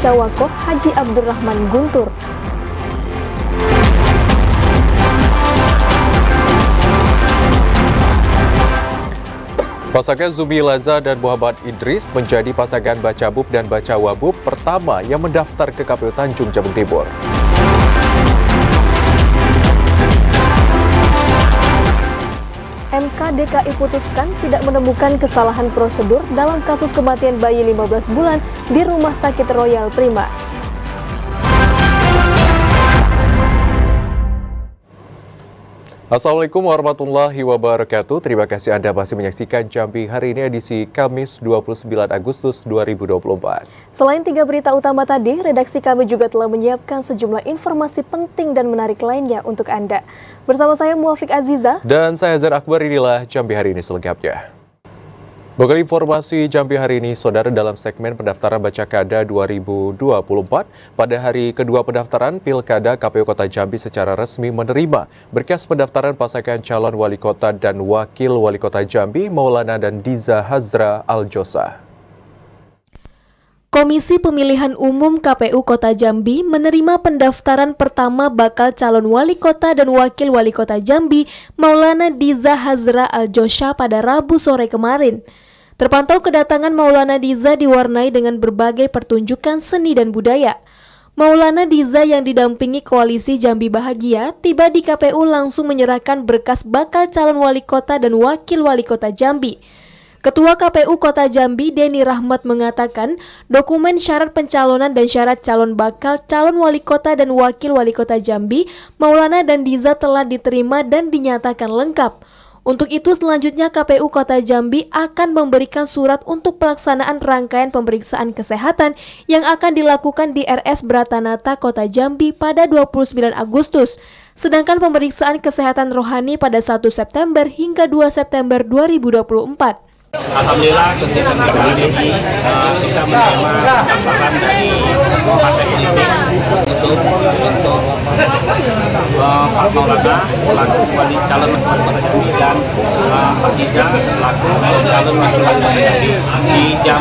Cawako Haji Abdurrahman Guntur. Pasangan Zumi Laza dan Muhammad Idris menjadi pasangan Bacabub dan Bacawabub pertama yang mendaftar ke KPU Tanjung Jabung Timur. MK DKI putuskan tidak menemukan kesalahan prosedur dalam kasus kematian bayi 15 bulan di Rumah Sakit Royal Prima. Assalamualaikum warahmatullahi wabarakatuh. Terima kasih Anda masih menyaksikan Jambi hari ini edisi Kamis 29 Agustus 2024. Selain 3 berita utama tadi, redaksi kami juga telah menyiapkan sejumlah informasi penting dan menarik lainnya untuk Anda. Bersama saya Muafiq Aziza. Dan saya Zahir Akbar, inilah Jambi hari ini selengkapnya. Bekal informasi Jambi hari ini, saudara, dalam segmen pendaftaran Bacakada 2024, pada hari kedua pendaftaran Pilkada, KPU Kota Jambi secara resmi menerima berkas pendaftaran pasangan calon wali kota dan wakil wali kota Jambi, Maulana dan Diza Hazra Aljosa. Komisi Pemilihan Umum KPU Kota Jambi menerima pendaftaran pertama bakal calon wali kota dan wakil wali kota Jambi, Maulana Diza Hazra Aljosa pada Rabu sore kemarin. Terpantau kedatangan Maulana Diza diwarnai dengan berbagai pertunjukan seni dan budaya. Maulana Diza yang didampingi Koalisi Jambi Bahagia tiba di KPU langsung menyerahkan berkas bakal calon wali kota dan wakil wali kota Jambi. Ketua KPU Kota Jambi, Deni Rahmat, mengatakan dokumen syarat pencalonan dan syarat calon bakal calon wali kota dan wakil wali kota Jambi, Maulana dan Diza telah diterima dan dinyatakan lengkap. Untuk itu selanjutnya KPU Kota Jambi akan memberikan surat untuk pelaksanaan rangkaian pemeriksaan kesehatan yang akan dilakukan di RS Bratanata Kota Jambi pada 29 Agustus. Sedangkan pemeriksaan kesehatan rohani pada 1 September hingga 2 September 2024. Alhamdulillah ketika kali ini kita menerima pendaftaran dari partai politik untuk Pak Maulana selaku calon wali kota Jambi dan Pak Diza selaku calon wakil wali kota Jambi di jam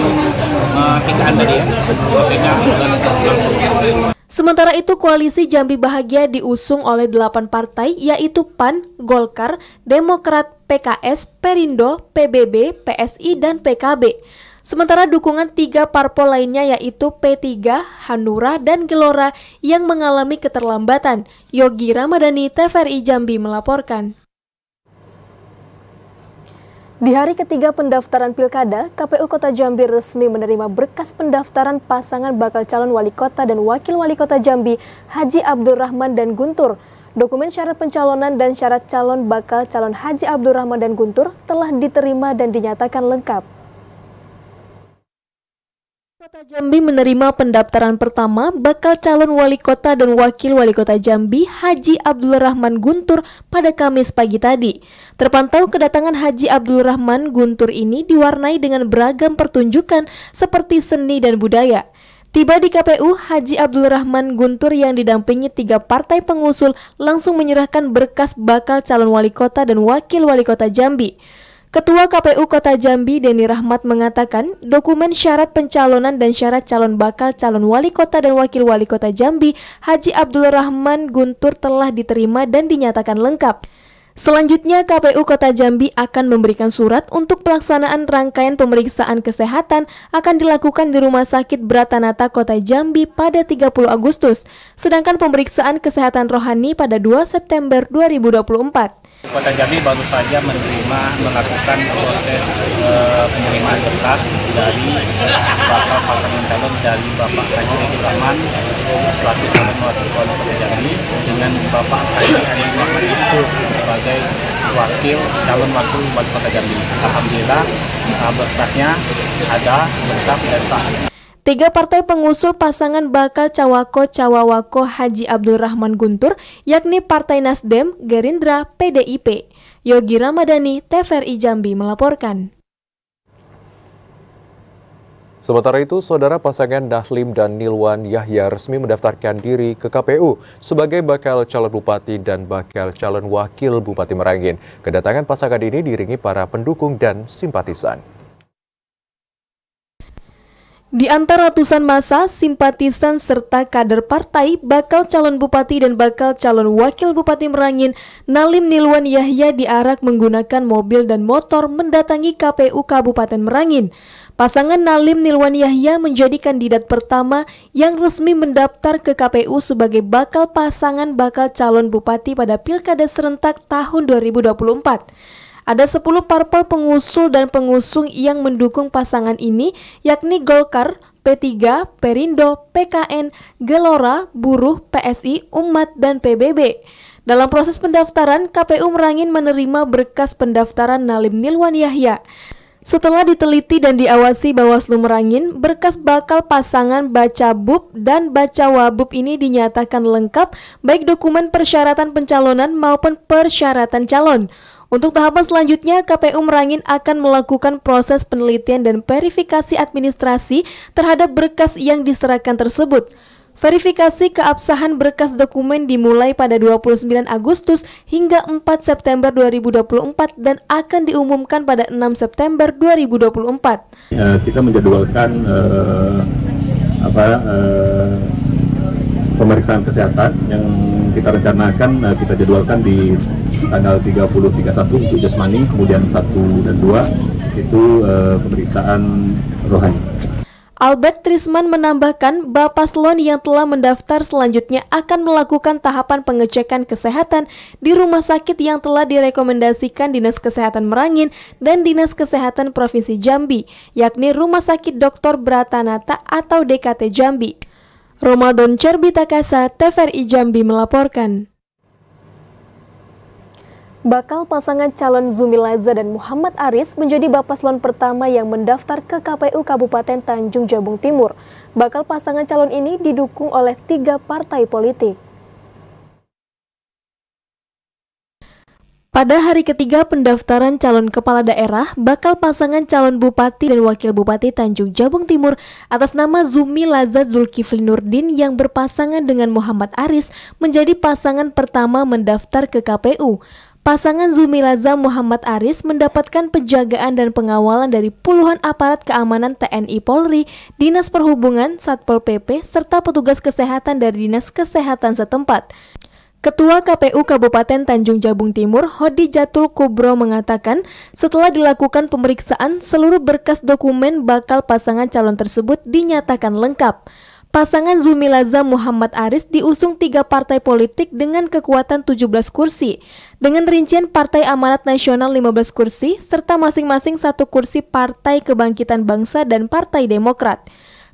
3 tadi ya. Prosesnya langsung. Sementara itu, Koalisi Jambi Bahagia diusung oleh 8 partai, yaitu PAN, Golkar, Demokrat, PKS, Perindo, PBB, PSI, dan PKB. Sementara dukungan 3 parpol lainnya yaitu P3, Hanura, dan Gelora yang mengalami keterlambatan. Yogi Ramadhani, TVRI Jambi melaporkan. Di hari ketiga pendaftaran Pilkada, KPU Kota Jambi resmi menerima berkas pendaftaran pasangan bakal calon wali kota dan wakil wali kota Jambi, Haji Abdurrahman dan Guntur. Dokumen syarat pencalonan dan syarat calon bakal calon Haji Abdurrahman dan Guntur telah diterima dan dinyatakan lengkap. Kota Jambi menerima pendaftaran pertama bakal calon wali kota dan wakil wali kota Jambi, Haji Abdurrahman Guntur pada Kamis pagi tadi. Terpantau kedatangan Haji Abdurrahman Guntur ini diwarnai dengan beragam pertunjukan seperti seni dan budaya. Tiba di KPU, Haji Abdurrahman Guntur yang didampingi 3 partai pengusul langsung menyerahkan berkas bakal calon wali kota dan wakil wali kota Jambi. Ketua KPU Kota Jambi, Deni Rahmat, mengatakan dokumen syarat pencalonan dan syarat calon bakal calon wali kota dan wakil wali kota Jambi, Haji Abdurrahman Guntur telah diterima dan dinyatakan lengkap. Selanjutnya, KPU Kota Jambi akan memberikan surat untuk pelaksanaan rangkaian pemeriksaan kesehatan akan dilakukan di Rumah Sakit Bratanata Kota Jambi pada 30 Agustus, sedangkan pemeriksaan kesehatan rohani pada 2 September 2024. Kota Jambi baru saja melakukan proses penerimaan berkas dari bakal pasangan calon dari Bapak Haji Abdurrahman selaku calon wakil wali kota Jambi dengan Bapak Haji Abdurrahman itu sebagai calon wakil wali kota Jambi. Alhamdulillah berkasnya ada lengkap dan sah. 3 partai pengusul pasangan bakal Cawako-Cawawako Haji Abdurrahman Guntur, yakni Partai Nasdem, Gerindra, PDIP. Yogi Ramadhani, TVRI Jambi melaporkan. Sementara itu, saudara, pasangan Dahlim dan Nilwan Yahya resmi mendaftarkan diri ke KPU sebagai bakal calon bupati dan bakal calon wakil Bupati Merangin. Kedatangan pasangan ini diiringi para pendukung dan simpatisan. Di antara ratusan massa, simpatisan serta kader partai, bakal calon bupati dan bakal calon wakil bupati Merangin, Nalim Nilwan Yahya diarak menggunakan mobil dan motor mendatangi KPU Kabupaten Merangin. Pasangan Nalim Nilwan Yahya menjadi kandidat pertama yang resmi mendaftar ke KPU sebagai bakal calon bupati pada Pilkada serentak tahun 2024. Ada 10 parpol pengusul dan pengusung yang mendukung pasangan ini, yakni Golkar, P3, Perindo, PKN, Gelora, Buruh, PSI, Umat, dan PBB. Dalam proses pendaftaran, KPU Merangin menerima berkas pendaftaran Nalim Nilwan Yahya. Setelah diteliti dan diawasi Bawaslu Merangin, berkas bakal pasangan Baca Bub dan Baca Wabub ini dinyatakan lengkap, baik dokumen persyaratan pencalonan maupun persyaratan calon. Untuk tahapan selanjutnya, KPU Merangin akan melakukan proses penelitian dan verifikasi administrasi terhadap berkas yang diserahkan tersebut. Verifikasi keabsahan berkas dokumen dimulai pada 29 Agustus hingga 4 September 2024 dan akan diumumkan pada 6 September 2024. Kita menjadwalkan pemeriksaan kesehatan yang kita rencanakan, kita jadwalkan di tanggal 30-31 untuk jasmani, kemudian 1 dan 2 itu pemeriksaan rohani. Albert Trisman menambahkan, Bapaslon yang telah mendaftar selanjutnya akan melakukan tahapan pengecekan kesehatan di rumah sakit yang telah direkomendasikan Dinas Kesehatan Merangin dan Dinas Kesehatan Provinsi Jambi, yakni Rumah Sakit Dr. Bratanata atau DKT Jambi. Ramadan Cerbitakasa, TVRI Jambi melaporkan. Bakal pasangan calon Zumi Laza dan Muhammad Aris menjadi Bapaslon pertama yang mendaftar ke KPU Kabupaten Tanjung Jabung Timur. Bakal pasangan calon ini didukung oleh 3 partai politik. Pada hari ketiga pendaftaran calon kepala daerah, bakal pasangan calon bupati dan wakil bupati Tanjung Jabung Timur atas nama Zumi Laza Zulkifli Nurdin yang berpasangan dengan Muhammad Aris menjadi pasangan pertama mendaftar ke KPU. Pasangan Zumi Laza Muhammad Aris mendapatkan penjagaan dan pengawalan dari puluhan aparat keamanan TNI Polri, Dinas Perhubungan, Satpol PP, serta petugas kesehatan dari Dinas Kesehatan setempat. Ketua KPU Kabupaten Tanjung Jabung Timur, Hodi Jatul Kubro mengatakan, setelah dilakukan pemeriksaan, seluruh berkas dokumen bakal pasangan calon tersebut dinyatakan lengkap. Pasangan Zumi Laza Muhammad Aris diusung 3 partai politik dengan kekuatan 17 kursi, dengan rincian Partai Amanat Nasional 15 kursi, serta masing-masing 1 kursi Partai Kebangkitan Bangsa dan Partai Demokrat.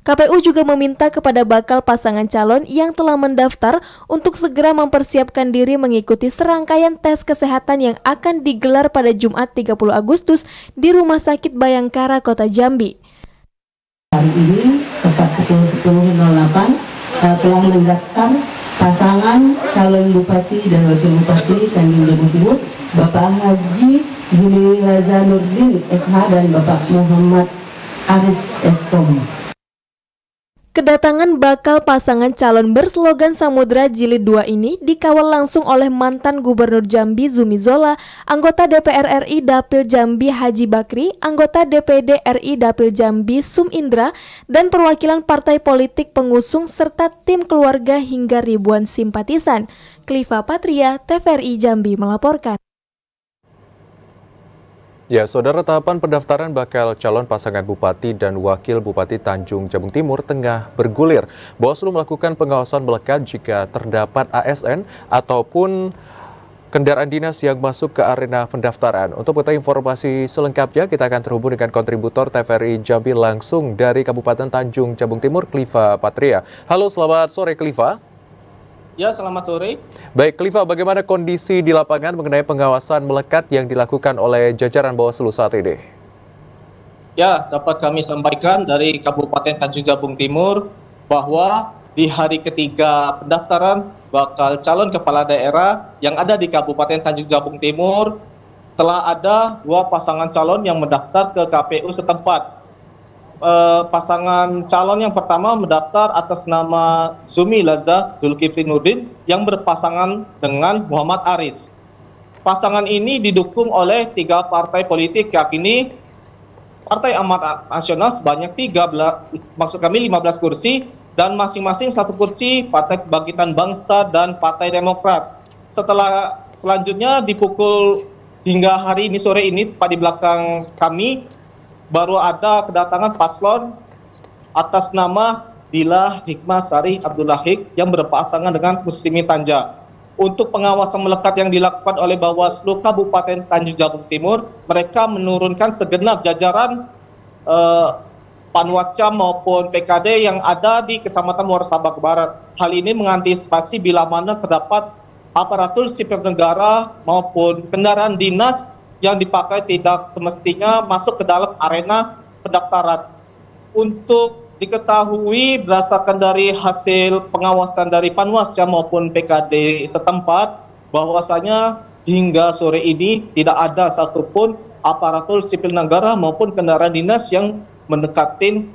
KPU juga meminta kepada bakal pasangan calon yang telah mendaftar untuk segera mempersiapkan diri mengikuti serangkaian tes kesehatan yang akan digelar pada Jumat 30 Agustus di Rumah Sakit Bayangkara, Kota Jambi. Hari ini tepat pukul 10.08 telah mendaftar pasangan calon bupati dan wakil bupati Tanjung Jabung Timur, Bapak Haji Zumi Laza Nurdin SH dan Bapak Muhammad Aris SKOM. Kedatangan bakal pasangan calon berslogan Samudra Jilid 2 ini dikawal langsung oleh mantan Gubernur Jambi Zumi Zola, anggota DPR RI Dapil Jambi Haji Bakri, anggota DPD RI Dapil Jambi Sum Indra, dan perwakilan partai politik pengusung serta tim keluarga hingga ribuan simpatisan. Kliva Patria, TVRI Jambi melaporkan. Ya, saudara, tahapan pendaftaran bakal calon pasangan bupati dan wakil bupati Tanjung Jabung Timur tengah bergulir. Bawaslu melakukan pengawasan melekat jika terdapat ASN ataupun kendaraan dinas yang masuk ke arena pendaftaran. Untuk mengetahui informasi selengkapnya, kita akan terhubung dengan kontributor TVRI Jambi langsung dari Kabupaten Tanjung Jabung Timur, Kliva Patria. Halo, selamat sore, Kliva. Ya, selamat sore. Baik, Kliva, bagaimana kondisi di lapangan mengenai pengawasan melekat yang dilakukan oleh jajaran Bawaslu saat ini? Ya, dapat kami sampaikan dari Kabupaten Tanjung Jabung Timur bahwa di hari ketiga pendaftaran bakal calon kepala daerah yang ada di Kabupaten Tanjung Jabung Timur telah ada 2 pasangan calon yang mendaftar ke KPU setempat. Pasangan calon yang pertama mendaftar atas nama Zumi Laza Zulkifli Nurdin yang berpasangan dengan Muhammad Aris. Pasangan ini didukung oleh 3 partai politik, yakni Partai Amanat Nasional sebanyak 15 kursi, dan masing-masing 1 kursi Partai Kebangkitan Bangsa dan Partai Demokrat. Selanjutnya dipukul hingga hari ini sore ini, di belakang kami baru ada kedatangan paslon atas nama Dila Hikmasari Abdullah Hik yang berpasangan dengan Muslimin Tanja. Untuk pengawasan melekat yang dilakukan oleh Bawaslu Kabupaten Tanjung Jabung Timur, mereka menurunkan segenap jajaran Panwascam maupun PKD yang ada di Kecamatan Muara Sabak Barat. Hal ini mengantisipasi bila mana terdapat aparatur sipil negara maupun kendaraan dinas yang dipakai tidak semestinya masuk ke dalam arena pendaftaran. Untuk diketahui berdasarkan dari hasil pengawasan dari Panwascam maupun PKD setempat, bahwasanya hingga sore ini tidak ada satupun aparatur sipil negara maupun kendaraan dinas yang mendekati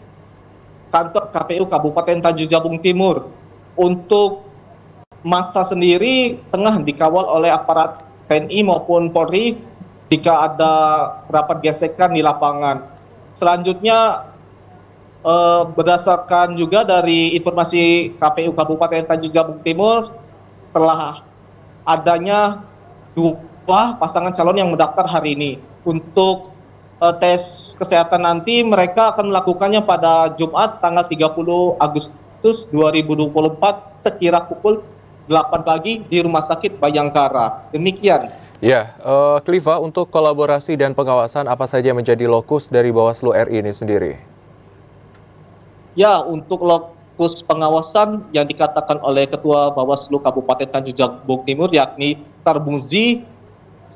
kantor KPU Kabupaten Tanjung Jabung Timur. Untuk massa sendiri tengah dikawal oleh aparat TNI maupun Polri jika ada rapat gesekan di lapangan. Selanjutnya, berdasarkan juga dari informasi KPU Kabupaten Tanjung Jabung Timur, telah adanya 2 pasangan calon yang mendaftar hari ini. Untuk tes kesehatan nanti mereka akan melakukannya pada Jumat tanggal 30 Agustus 2024 sekira pukul 8 pagi di Rumah Sakit Bayangkara. Demikian. Ya, Kliva, untuk kolaborasi dan pengawasan apa saja menjadi lokus dari Bawaslu RI ini sendiri? Ya, untuk lokus pengawasan yang dikatakan oleh Ketua Bawaslu Kabupaten Tanjung Jabung Timur, yakni Tarmuzi,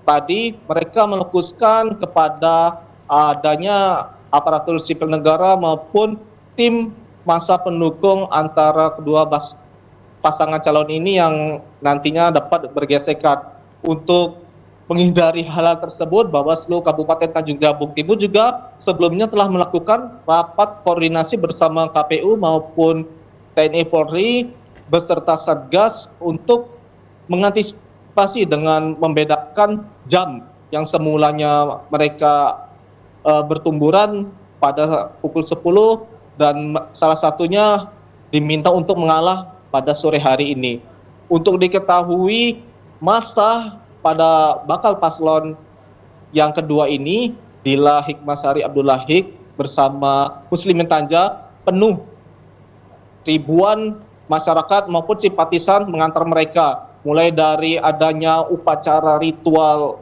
tadi mereka melokuskan kepada adanya aparatur sipil negara maupun tim massa pendukung antara kedua pasangan calon ini yang nantinya dapat bergesekan. Untuk menghindari hal tersebut, Bawaslu Kabupaten Tanjung Jabung Timur juga sebelumnya telah melakukan rapat koordinasi bersama KPU maupun TNI Polri beserta Satgas untuk mengantisipasi dengan membedakan jam yang semulanya mereka bertumburan pada pukul 10 dan salah satunya diminta untuk mengalah pada sore hari ini. Untuk diketahui, masa pada bakal paslon yang kedua ini, Dila Hikmasari Abdullah Hik bersama Muslimin Tanja, penuh ribuan masyarakat maupun simpatisan mengantar mereka, mulai dari adanya upacara ritual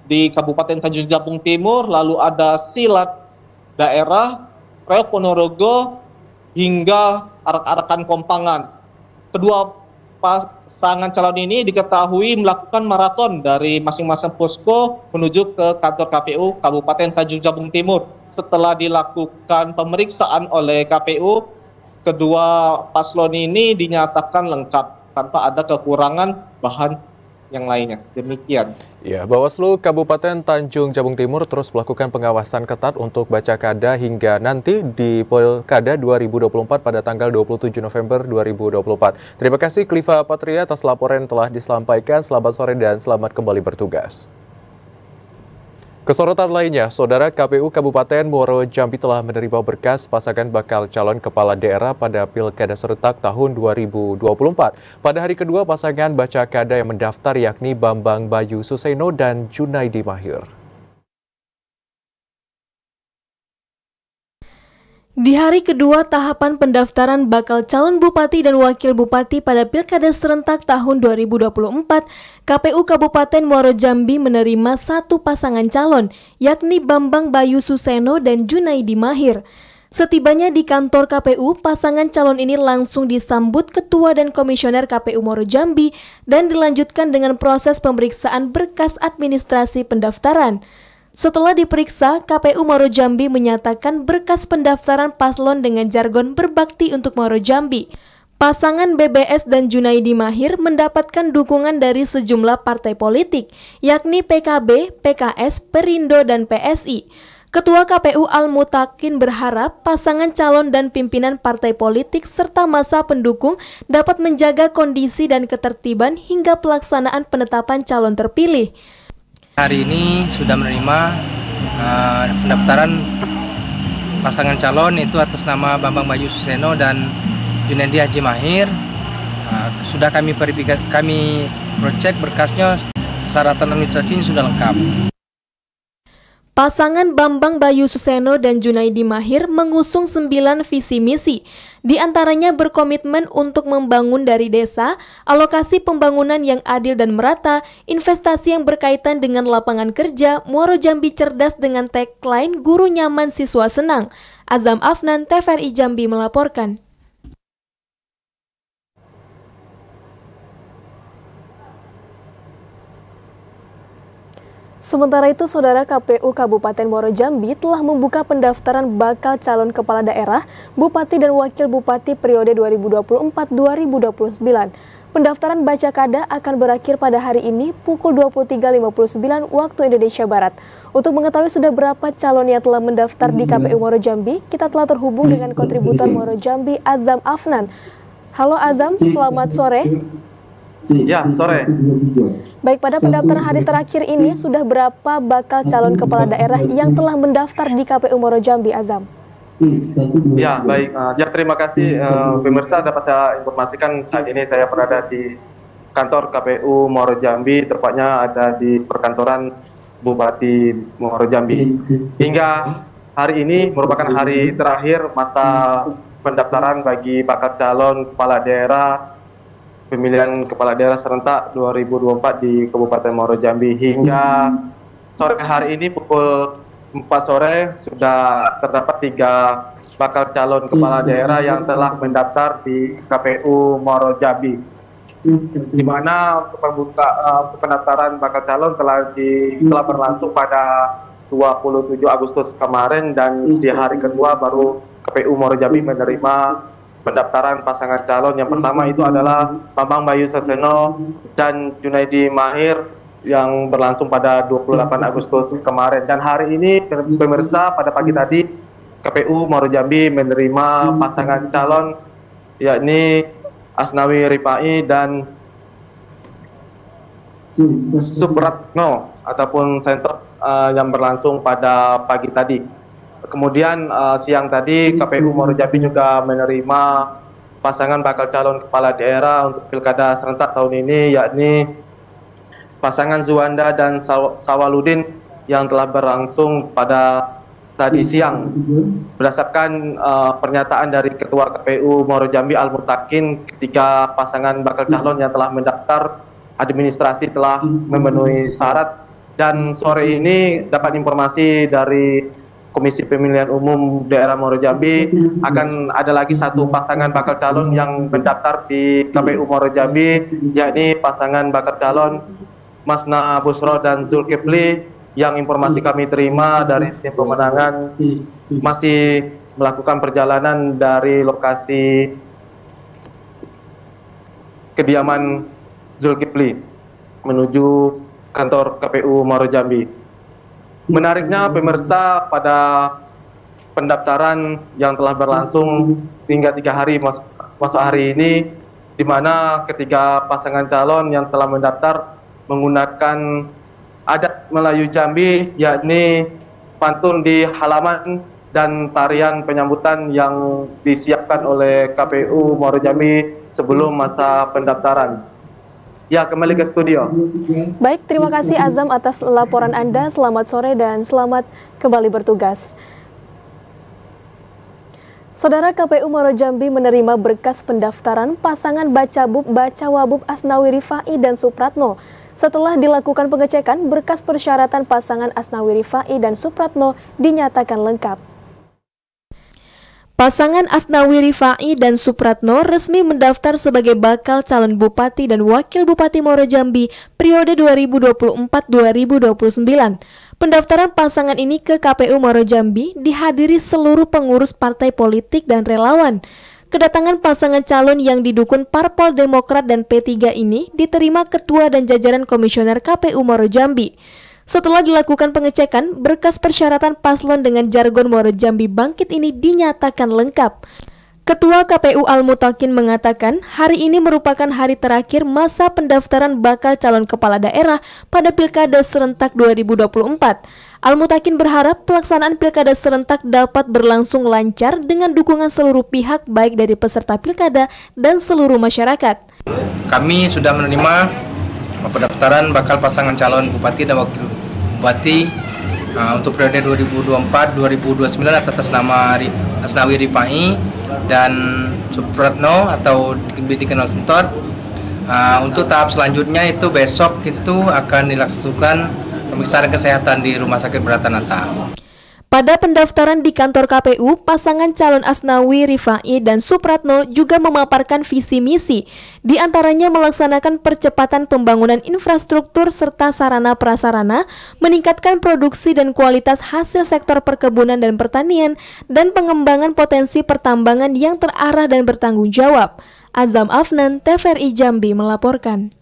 di Kabupaten Tanjung Jabung Timur, lalu ada silat daerah, reok Ponorogo, hingga arak-arakan Kompangan. Kedua pasangan calon ini diketahui melakukan maraton dari masing-masing posko menuju ke kantor KPU Kabupaten Tanjung Jabung Timur. Setelah dilakukan pemeriksaan oleh KPU, kedua paslon ini dinyatakan lengkap tanpa ada kekurangan bahan yang lainnya. Demikian. Ya, Bawaslu Kabupaten Tanjung Jabung Timur terus melakukan pengawasan ketat untuk Bacakada hingga nanti di Pilkada 2024 pada tanggal 27 November 2024. Terima kasih Kliva Patria atas laporan yang telah disampaikan. Selamat sore dan selamat kembali bertugas. Kesorotan lainnya, Saudara, KPU Kabupaten Muaro Jambi telah menerima berkas pasangan bakal calon kepala daerah pada Pilkada serentak tahun 2024. Pada hari kedua, pasangan Bacakada yang mendaftar yakni Bambang Bayu Suseno dan Junaidi Mahir. Di hari kedua tahapan pendaftaran bakal calon bupati dan wakil bupati pada Pilkada serentak tahun 2024, KPU Kabupaten Muaro Jambi menerima 1 pasangan calon, yakni Bambang Bayu Suseno dan Junaidi Mahir. Setibanya di kantor KPU, pasangan calon ini langsung disambut Ketua dan Komisioner KPU Muaro Jambi dan dilanjutkan dengan proses pemeriksaan berkas administrasi pendaftaran. Setelah diperiksa, KPU Muaro Jambi menyatakan berkas pendaftaran paslon dengan jargon berbakti untuk Muaro Jambi. Pasangan BBS dan Junaidi Mahir mendapatkan dukungan dari sejumlah partai politik, yakni PKB, PKS, Perindo, dan PSI. Ketua KPU Al-Mutakin berharap pasangan calon dan pimpinan partai politik serta massa pendukung dapat menjaga kondisi dan ketertiban hingga pelaksanaan penetapan calon terpilih. Hari ini sudah menerima pendaftaran pasangan calon itu atas nama Bambang Bayu Suseno dan Junaidi Haji Mahir. Sudah kami cross-check berkasnya, persyaratan administrasinya sudah lengkap. Pasangan Bambang Bayu Suseno dan Junaidi Mahir mengusung 9 visi misi. Di antaranya berkomitmen untuk membangun dari desa, alokasi pembangunan yang adil dan merata, investasi yang berkaitan dengan lapangan kerja, Muaro Jambi cerdas dengan tagline guru nyaman siswa senang. Azam Afnan, TVRI Jambi melaporkan. Sementara itu, Saudara, KPU Kabupaten Muaro Jambi telah membuka pendaftaran bakal calon kepala daerah, bupati dan wakil bupati periode 2024-2029. Pendaftaran Bacakada akan berakhir pada hari ini pukul 23.59 waktu Indonesia Barat. Untuk mengetahui sudah berapa calon yang telah mendaftar di KPU Muaro Jambi, kita telah terhubung dengan kontributor Muaro Jambi, Azam Afnan. Halo Azam, selamat sore. Ya, sore. Baik, pada pendaftaran hari terakhir ini sudah berapa bakal calon kepala daerah yang telah mendaftar di KPU Muaro Jambi, Azam? Ya, baik. Terima kasih pemirsa, dapat saya informasikan saat ini saya berada di kantor KPU Muaro Jambi, tepatnya ada di perkantoran Bupati Muaro Jambi. Hingga hari ini merupakan hari terakhir masa pendaftaran bagi bakal calon kepala daerah pemilihan kepala daerah serentak 2024 di Kabupaten Muaro Jambi. Hingga sore hari ini pukul 4 sore sudah terdapat 3 bakal calon kepala daerah yang telah mendaftar di KPU Muaro Jambi, di mana pendaftaran bakal calon telah berlangsung pada 27 Agustus kemarin, dan di hari kedua baru KPU Muaro Jambi menerima pendaftaran pasangan calon. Yang pertama itu adalah Bambang Bayu Suseno dan Junaidi Mahir yang berlangsung pada 28 Agustus kemarin. Dan hari ini pemirsa, pada pagi tadi KPU Muaro Jambi menerima pasangan calon yakni Asnawi Rifai dan Supratno ataupun Sentot yang berlangsung pada pagi tadi. Kemudian siang tadi KPU Muaro Jambi juga menerima pasangan bakal calon kepala daerah untuk Pilkada serentak tahun ini, yakni pasangan Zuanda dan Sawaludin yang telah berlangsung pada tadi siang. Berdasarkan pernyataan dari Ketua KPU Muaro Jambi Al-Mutakin, ketika pasangan bakal calon yang telah mendaftar administrasi telah memenuhi syarat, dan sore ini dapat informasi dari Komisi Pemilihan Umum Daerah Muaro Jambi akan ada lagi 1 pasangan bakal calon yang mendaftar di KPU Muaro Jambi, yakni pasangan bakal calon Masna Busro dan Zulkifli, yang informasi kami terima dari tim pemenangan masih melakukan perjalanan dari lokasi kediaman Zulkifli menuju kantor KPU Muaro Jambi. Menariknya pemirsa, pada pendaftaran yang telah berlangsung hingga 3 hari masuk hari ini, di mana ketiga pasangan calon yang telah mendaftar menggunakan adat Melayu Jambi, yakni pantun di halaman dan tarian penyambutan yang disiapkan oleh KPU Muaro Jambi sebelum masa pendaftaran. Ya, kembali ke studio. Baik, terima kasih Azam atas laporan Anda. Selamat sore dan selamat kembali bertugas. Saudara, KPU Muaro Jambi menerima berkas pendaftaran pasangan Bacawabub Asnawi Rifai dan Supratno. Setelah dilakukan pengecekan, berkas persyaratan pasangan Asnawi Rifai dan Supratno dinyatakan lengkap. Pasangan Asnawi Rifai dan Supratno resmi mendaftar sebagai bakal calon bupati dan wakil bupati Muaro Jambi periode 2024-2029. Pendaftaran pasangan ini ke KPU Muaro Jambi dihadiri seluruh pengurus partai politik dan relawan. Kedatangan pasangan calon yang didukung Parpol Demokrat dan P3 ini diterima Ketua dan jajaran Komisioner KPU Muaro Jambi. Setelah dilakukan pengecekan, berkas persyaratan paslon dengan jargon Muaro Jambi Bangkit ini dinyatakan lengkap. Ketua KPU Al-Mutakin mengatakan hari ini merupakan hari terakhir masa pendaftaran bakal calon kepala daerah pada Pilkada Serentak 2024. Al-Mutakin berharap pelaksanaan Pilkada Serentak dapat berlangsung lancar dengan dukungan seluruh pihak baik dari peserta Pilkada dan seluruh masyarakat. Kami sudah menerima pendaftaran bakal pasangan calon Bupati dan Wakil Bupati untuk periode 2024-2029 atas nama Asnawi Rifai dan Supratno atau dikenal Sentot. Untuk tahap selanjutnya itu besok itu akan dilakukan pemeriksaan kesehatan di Rumah Sakit Bratanata. Pada pendaftaran di kantor KPU, pasangan calon Asnawi Rifai dan Supratno juga memaparkan visi misi, di antaranya melaksanakan percepatan pembangunan infrastruktur serta sarana prasarana, meningkatkan produksi dan kualitas hasil sektor perkebunan dan pertanian, dan pengembangan potensi pertambangan yang terarah dan bertanggung jawab. Azam Afnan, TVRI Jambi melaporkan.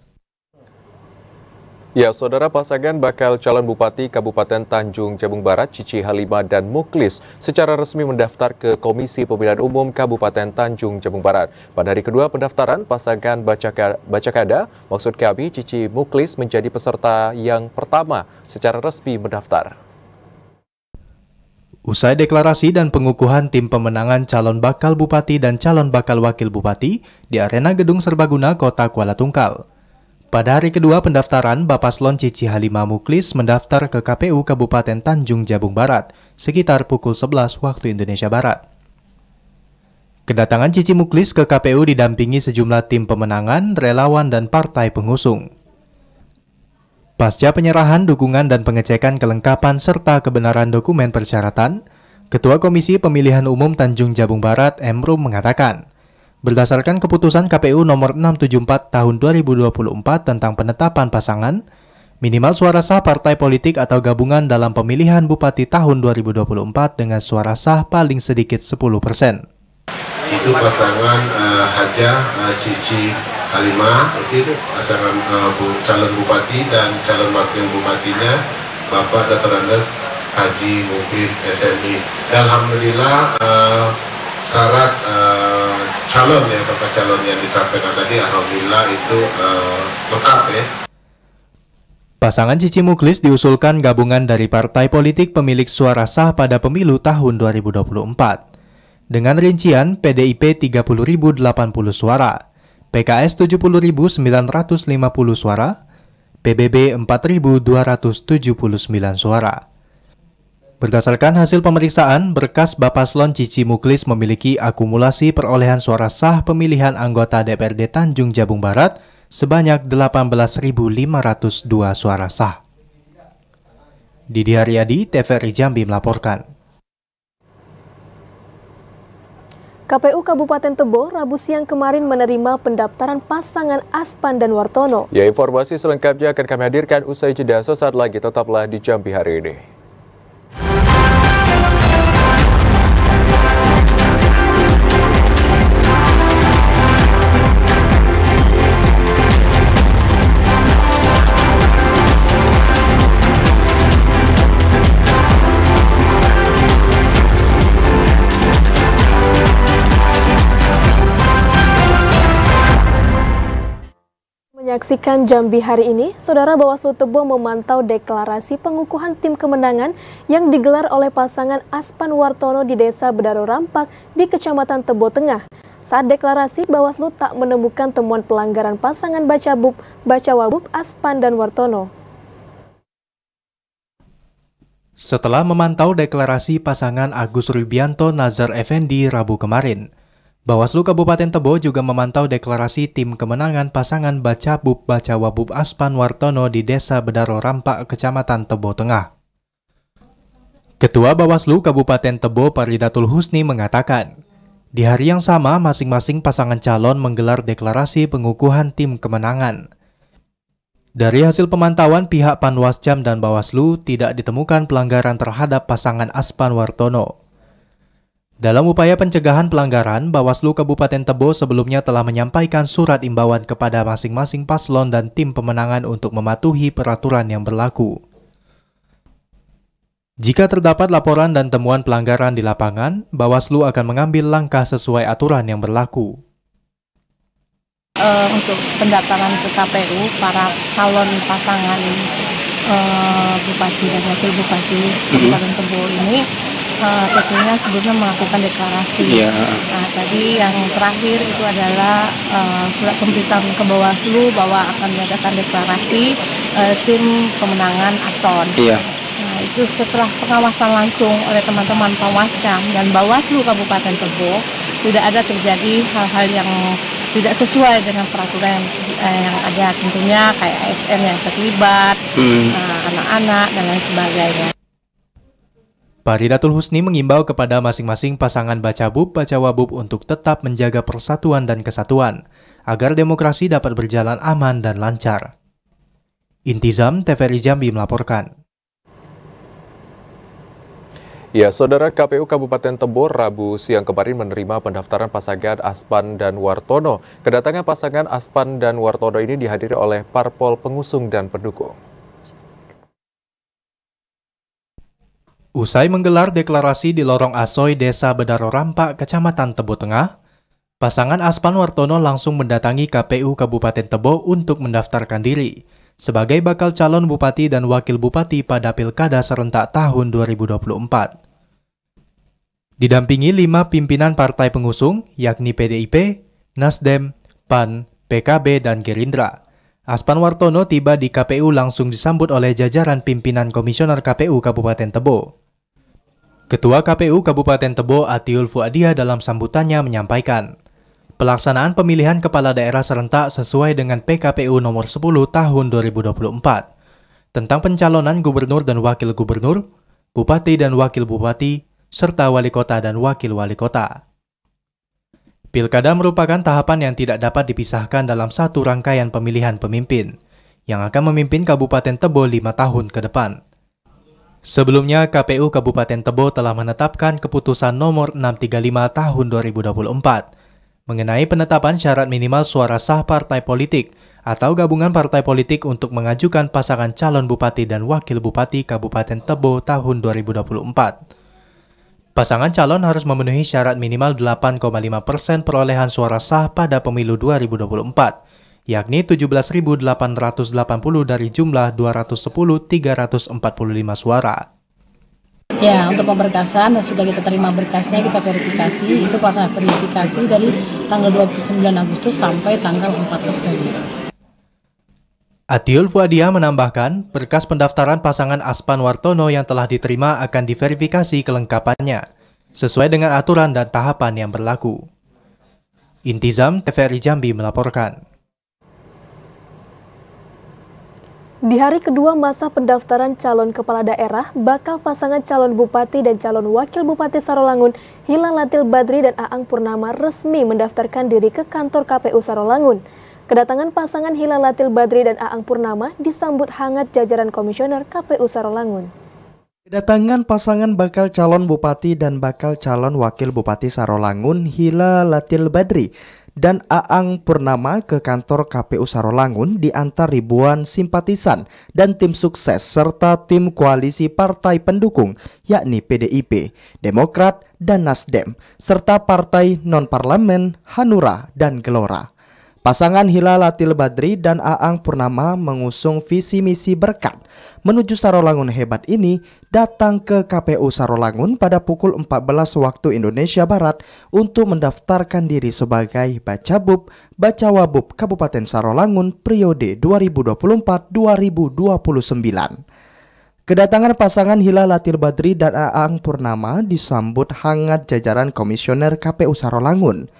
Ya, saudara, pasangan bakal calon Bupati Kabupaten Tanjung Jabung Barat, Cici Halimah dan Muklis secara resmi mendaftar ke Komisi Pemilihan Umum Kabupaten Tanjung Jabung Barat. Pada hari kedua pendaftaran, pasangan Bacakada, maksud kami Cici Muklis menjadi peserta yang pertama secara resmi mendaftar. Usai deklarasi dan pengukuhan tim pemenangan calon bakal Bupati dan calon bakal Wakil Bupati di Arena Gedung Serbaguna Kota Kuala Tungkal. Pada hari kedua pendaftaran, Bapaslon Cici Halimah Muklis mendaftar ke KPU Kabupaten Tanjung Jabung Barat sekitar pukul 11 waktu Indonesia Barat. Kedatangan Cici Muklis ke KPU didampingi sejumlah tim pemenangan, relawan, dan partai pengusung. Pasca penyerahan dukungan dan pengecekan kelengkapan serta kebenaran dokumen persyaratan, Ketua Komisi Pemilihan Umum Tanjung Jabung Barat, Emrum, mengatakan, berdasarkan keputusan KPU nomor 674 tahun 2024 tentang penetapan pasangan, minimal suara sah partai politik atau gabungan dalam pemilihan Bupati tahun 2024 dengan suara sah paling sedikit 10%. Itu pasangan Hajah Cici Halimah, pasangan calon Bupati dan calon Wakil Bupatinya Bapak Dr. Andes Haji Muklis SMI. Alhamdulillah syarat calon ya, bakal calon yang disampaikan tadi alhamdulillah itu lengkap ya. Pasangan Cici Muklis diusulkan gabungan dari partai politik pemilik suara sah pada pemilu tahun 2024. Dengan rincian PDIP 30.080 suara, PKS 70.950 suara, PBB 4.279 suara. Berdasarkan hasil pemeriksaan, berkas Bapaslon Cici Muklis memiliki akumulasi perolehan suara sah pemilihan anggota DPRD Tanjung Jabung Barat sebanyak 18.502 suara sah. Didi Haryadi, TVRI Jambi melaporkan. KPU Kabupaten Tebo Rabu siang kemarin menerima pendaftaran pasangan Aspan dan Wartono. Ya, informasi selengkapnya akan kami hadirkan usai jeda sesaat lagi. Tetaplah di Jambi hari ini. Menyaksikan Jambi hari ini, Saudara Bawaslu Tebo memantau deklarasi pengukuhan tim kemenangan yang digelar oleh pasangan Aspan Wartono di Desa Bedaro Rampak di Kecamatan Tebo Tengah. Saat deklarasi, Bawaslu tak menemukan temuan pelanggaran pasangan Bacawagub Aspan dan Wartono. Setelah memantau deklarasi pasangan Agus Rubianto Nazar Effendi Rabu kemarin, Bawaslu Kabupaten Tebo juga memantau deklarasi tim kemenangan pasangan Bacawagub Aspan Wartono di Desa Bedaro Rampak, Kecamatan Tebo Tengah. Ketua Bawaslu Kabupaten Tebo Paridatul Husni mengatakan, di hari yang sama masing-masing pasangan calon menggelar deklarasi pengukuhan tim kemenangan. Dari hasil pemantauan pihak Panwascam dan Bawaslu tidak ditemukan pelanggaran terhadap pasangan Aspan Wartono. Dalam upaya pencegahan pelanggaran, Bawaslu Kabupaten Tebo sebelumnya telah menyampaikan surat imbauan kepada masing-masing paslon dan tim pemenangan untuk mematuhi peraturan yang berlaku. Jika terdapat laporan dan temuan pelanggaran di lapangan, Bawaslu akan mengambil langkah sesuai aturan yang berlaku. Untuk pendaftaran ke KPU, para calon pasangan Bupati dan Wakil Bupati Kabupaten Tebo ini tentunya sebelumnya melakukan deklarasi. Nah, tadi yang terakhir itu adalah surat pemberitahuan ke Bawaslu bahwa akan diadakan deklarasi tim pemenangan Aston. Nah, itu setelah pengawasan langsung oleh teman-teman Pawascam dan Bawaslu Kabupaten Tebo, tidak ada terjadi hal-hal yang tidak sesuai dengan peraturan yang ada, tentunya kayak ASN yang terlibat, anak-anak dan lain sebagainya. Faridatul Husni mengimbau kepada masing-masing pasangan Bacabub-Bacawabub untuk tetap menjaga persatuan dan kesatuan, agar demokrasi dapat berjalan aman dan lancar. Intizam TVRI Jambi melaporkan. Ya, Saudara, KPU Kabupaten Tebo Rabu siang kemarin menerima pendaftaran pasangan Aspan dan Wartono. Kedatangan pasangan Aspan dan Wartono ini dihadiri oleh parpol pengusung dan pendukung. Usai menggelar deklarasi di Lorong Asoy, Desa Bedaro Rampak, Kecamatan Tebo Tengah, pasangan Aspan Wartono langsung mendatangi KPU Kabupaten Tebo untuk mendaftarkan diri sebagai bakal calon bupati dan wakil bupati pada Pilkada serentak tahun 2024. Didampingi 5 pimpinan partai pengusung, yakni PDIP, Nasdem, PAN, PKB, dan Gerindra. Aspan Wartono tiba di KPU langsung disambut oleh jajaran pimpinan Komisioner KPU Kabupaten Tebo. Ketua KPU Kabupaten Tebo Atiul Fuadia dalam sambutannya menyampaikan, pelaksanaan pemilihan kepala daerah serentak sesuai dengan PKPU nomor 10 tahun 2024 tentang pencalonan gubernur dan wakil gubernur, bupati dan wakil bupati, serta wali kota dan wakil wali kota. Pilkada merupakan tahapan yang tidak dapat dipisahkan dalam satu rangkaian pemilihan pemimpin yang akan memimpin Kabupaten Tebo 5 tahun ke depan. Sebelumnya, KPU Kabupaten Tebo telah menetapkan keputusan nomor 635 tahun 2024 mengenai penetapan syarat minimal suara sah partai politik atau gabungan partai politik untuk mengajukan pasangan calon bupati dan wakil bupati Kabupaten Tebo tahun 2024. Pasangan calon harus memenuhi syarat minimal 8,5% perolehan suara sah pada pemilu 2024, yakni 17.880 dari jumlah 210.345 suara. Ya, untuk pemberkasan sudah kita terima berkasnya, kita verifikasi, itu proses verifikasi dari tanggal 29 Agustus sampai tanggal 4 September. Atiul Fuadia menambahkan, berkas pendaftaran pasangan Aspan Wartono yang telah diterima akan diverifikasi kelengkapannya, sesuai dengan aturan dan tahapan yang berlaku. Intizam TVRI Jambi melaporkan. Di hari kedua masa pendaftaran calon kepala daerah, bakal pasangan calon bupati dan calon wakil bupati Sarolangun, Hilalatil Badri dan Aang Purnama resmi mendaftarkan diri ke kantor KPU Sarolangun. Kedatangan pasangan Hilalatil Badri dan Aang Purnama disambut hangat jajaran komisioner KPU Sarolangun. Kedatangan pasangan bakal calon bupati dan bakal calon wakil bupati Sarolangun, Hilalatil Badri dan Aang Purnama ke kantor KPU Sarolangun diantar ribuan simpatisan dan tim sukses serta tim koalisi partai pendukung yakni PDIP, Demokrat, dan Nasdem serta partai non-parlemen Hanura dan Gelora. Pasangan Hilalatil Badri dan Aang Purnama mengusung visi misi berkat menuju Sarolangun hebat ini datang ke KPU Sarolangun pada pukul 14 waktu Indonesia Barat untuk mendaftarkan diri sebagai Bacabub, Bacawabub Kabupaten Sarolangun periode 2024-2029. Kedatangan pasangan Hilalatil Badri dan Aang Purnama disambut hangat jajaran komisioner KPU Sarolangun.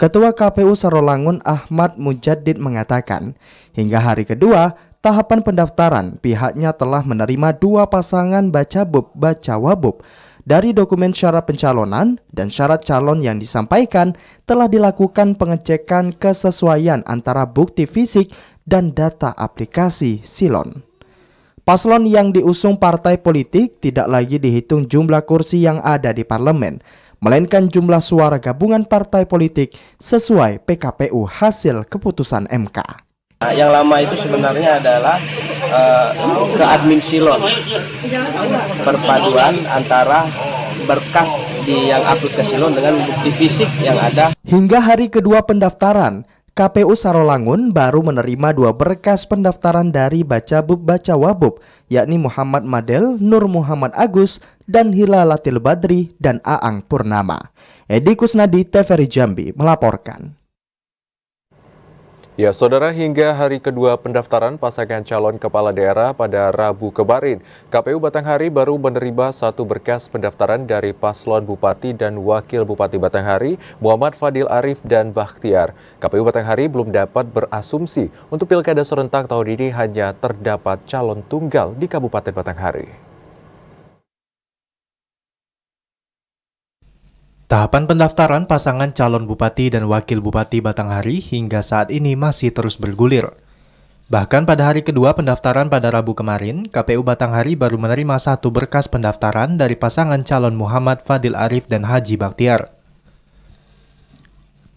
Ketua KPU Sarolangun Ahmad Mujaddid mengatakan, hingga hari kedua tahapan pendaftaran pihaknya telah menerima 2 pasangan Bacabub-Bacawabub. Dari dokumen syarat pencalonan dan syarat calon yang disampaikan telah dilakukan pengecekan kesesuaian antara bukti fisik dan data aplikasi Silon. Paslon yang diusung partai politik tidak lagi dihitung jumlah kursi yang ada di parlemen, melainkan jumlah suara gabungan partai politik sesuai PKPU hasil keputusan MK. Yang lama itu sebenarnya adalah ke admin silon. Perpaduan antara berkas yang upload ke silon dengan bukti fisik yang ada. Hingga hari kedua pendaftaran, KPU Sarolangun baru menerima 2 berkas pendaftaran dari Bacabub Bacawabub, yakni Muhammad Madel, Nur Muhammad Agus, dan Hilalatil Badri dan Aang Purnama. Edi Kusnadi, TVRI Jambi melaporkan. Ya, saudara, hingga hari kedua pendaftaran pasangan calon kepala daerah pada Rabu kemarin, KPU Batanghari baru menerima 1 berkas pendaftaran dari paslon Bupati dan Wakil Bupati Batanghari, Muhammad Fadil Arif dan Bakhtiar. KPU Batanghari belum dapat berasumsi untuk pilkada serentak tahun ini hanya terdapat calon tunggal di Kabupaten Batanghari. Tahapan pendaftaran pasangan calon bupati dan wakil bupati Batanghari hingga saat ini masih terus bergulir. Bahkan pada hari kedua pendaftaran pada Rabu kemarin, KPU Batanghari baru menerima 1 berkas pendaftaran dari pasangan calon Muhammad Fadil Arif dan Haji Bakhtiar.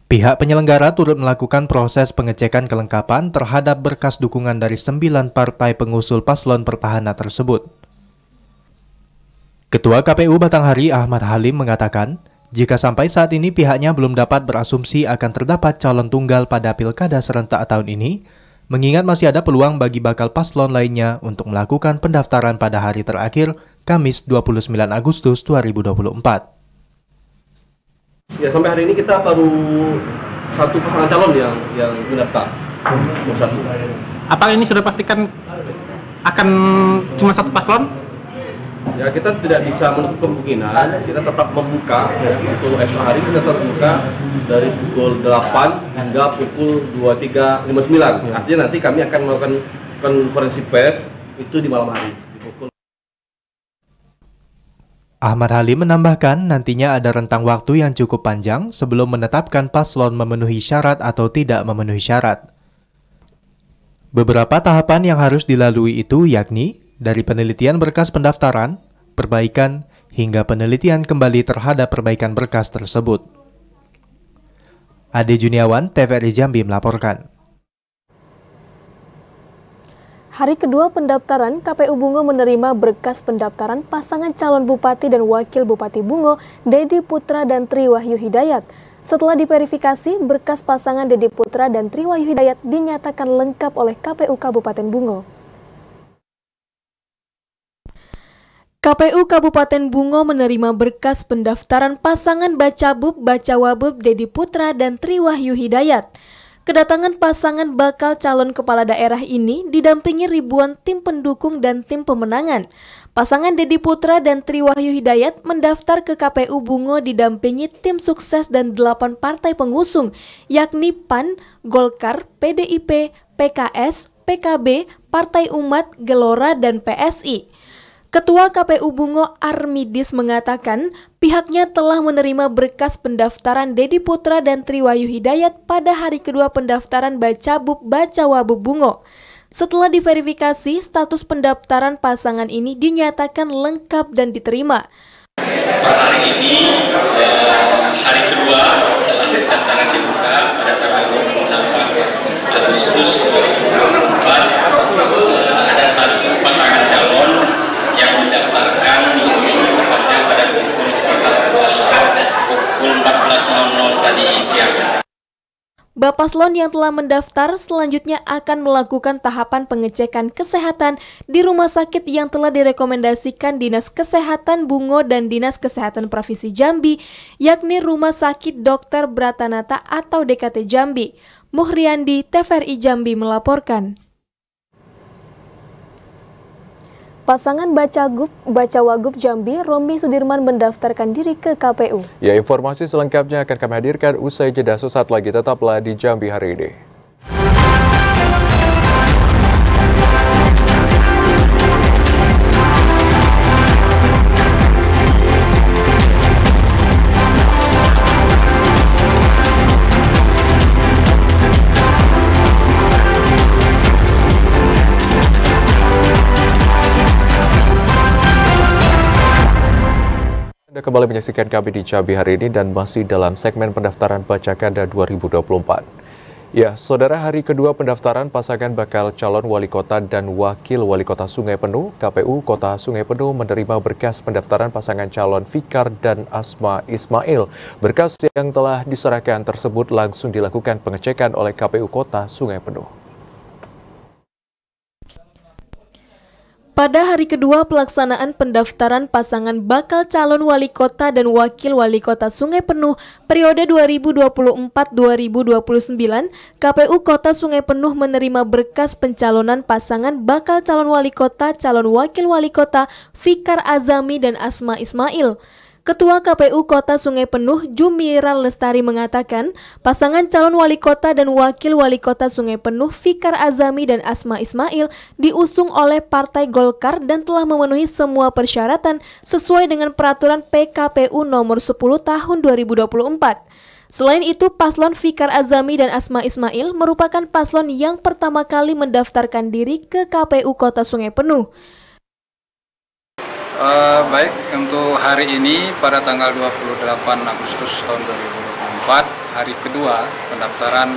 Pihak penyelenggara turut melakukan proses pengecekan kelengkapan terhadap berkas dukungan dari 9 partai pengusul paslon petahana tersebut. Ketua KPU Batanghari Ahmad Halim mengatakan, jika sampai saat ini pihaknya belum dapat berasumsi akan terdapat calon tunggal pada pilkada serentak tahun ini, mengingat masih ada peluang bagi bakal paslon lainnya untuk melakukan pendaftaran pada hari terakhir, Kamis 29 Agustus 2024. Ya, sampai hari ini kita baru 1 pasangan calon yang mendaftar. Apakah ini sudah pastikan akan cuma 1 paslon? Ya, kita tidak bisa menutup kemungkinan, kita tetap membuka ya, untuk esok hari kita tetap membuka dari pukul 8 hingga pukul 23.59. Artinya nanti kami akan melakukan konferensi pers itu di malam hari. Ahmad Halim menambahkan nantinya ada rentang waktu yang cukup panjang sebelum menetapkan paslon memenuhi syarat atau tidak memenuhi syarat. Beberapa tahapan yang harus dilalui itu yakni dari penelitian berkas pendaftaran, perbaikan, hingga penelitian kembali terhadap perbaikan berkas tersebut. Ade Juniawan, TVRI Jambi melaporkan. Hari kedua pendaftaran, KPU Bungo menerima berkas pendaftaran pasangan calon Bupati dan Wakil Bupati Bungo, Dedi Putra dan Tri Wahyu Hidayat. Setelah diverifikasi, berkas pasangan Dedi Putra dan Tri Wahyu Hidayat dinyatakan lengkap oleh KPU Kabupaten Bungo. KPU Kabupaten Bungo menerima berkas pendaftaran pasangan Bacabub Bacawabub Dedi Putra dan Tri Wahyu Hidayat. Kedatangan pasangan bakal calon kepala daerah ini didampingi ribuan tim pendukung dan tim pemenangan. Pasangan Dedi Putra dan Tri Wahyu Hidayat mendaftar ke KPU Bungo didampingi tim sukses dan 8 partai pengusung, yakni PAN, Golkar, PDIP, PKS, PKB, Partai Umat, Gelora, dan PSI. Ketua KPU Bungo Armidis mengatakan pihaknya telah menerima berkas pendaftaran Dedi Putra dan Tri Wahyu Hidayat pada hari kedua pendaftaran Bacabub Bacawabub Bungo. Setelah diverifikasi, status pendaftaran pasangan ini dinyatakan lengkap dan diterima. Hari ini hari kedua setelah pendaftaran dibuka pada tanggal 28 Agustus 2024, ada 1 pasangan calon yang mendaftarkan tepatnya pada pukul sekitar pukul 14.00 tadi siang. Bapaslon yang telah mendaftar selanjutnya akan melakukan tahapan pengecekan kesehatan di rumah sakit yang telah direkomendasikan Dinas Kesehatan Bungo dan Dinas Kesehatan Provinsi Jambi, yakni Rumah Sakit Dr. Bratanata atau DKT Jambi. Muhriandi, TVRI Jambi melaporkan. Pasangan Bacawagub Jambi, Romi Sudirman mendaftarkan diri ke KPU. Ya, informasi selengkapnya akan kami hadirkan usai jeda sesaat lagi. Tetaplah di Jambi hari ini. Anda kembali menyaksikan kami di Jambi hari ini dan masih dalam segmen pendaftaran Bacakada 2024. Ya, saudara, hari kedua pendaftaran pasangan bakal calon wali kota dan wakil wali kota Sungai Penuh, KPU Kota Sungai Penuh menerima berkas pendaftaran pasangan calon Fikar dan Asma Ismail. Berkas yang telah diserahkan tersebut langsung dilakukan pengecekan oleh KPU Kota Sungai Penuh. Pada hari kedua pelaksanaan pendaftaran pasangan bakal calon wali kota dan wakil wali kota Sungai Penuh periode 2024-2029, KPU Kota Sungai Penuh menerima berkas pencalonan pasangan bakal calon wali kota, calon wakil wali kota Fikar Azami dan Asma Ismail. Ketua KPU Kota Sungai Penuh, Jumira Lestari mengatakan, pasangan calon wali kota dan wakil wali kota Sungai Penuh, Fikar Azami dan Asma Ismail, diusung oleh Partai Golkar dan telah memenuhi semua persyaratan sesuai dengan peraturan PKPU nomor 10 tahun 2024. Selain itu, paslon Fikar Azami dan Asma Ismail merupakan paslon yang pertama kali mendaftarkan diri ke KPU Kota Sungai Penuh. Baik, untuk hari ini pada tanggal 28 Agustus tahun 2024, hari kedua pendaftaran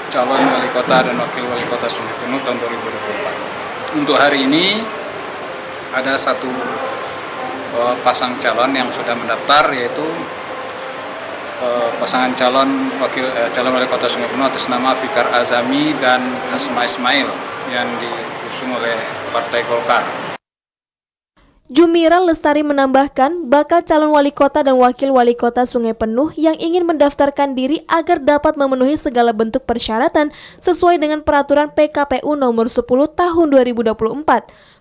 calon wali kota dan wakil wali kota Sungai Penuh tahun 2024. Untuk hari ini ada satu pasang calon yang sudah mendaftar, yaitu pasangan calon wali kota Sungai Penuh atas nama Fikar Azami dan Asma Ismail yang diusung oleh Partai Golkar. Jumira Lestari menambahkan, bakal calon wali kota dan wakil wali kota Sungai Penuh yang ingin mendaftarkan diri agar dapat memenuhi segala bentuk persyaratan sesuai dengan peraturan PKPU nomor 10 tahun 2024.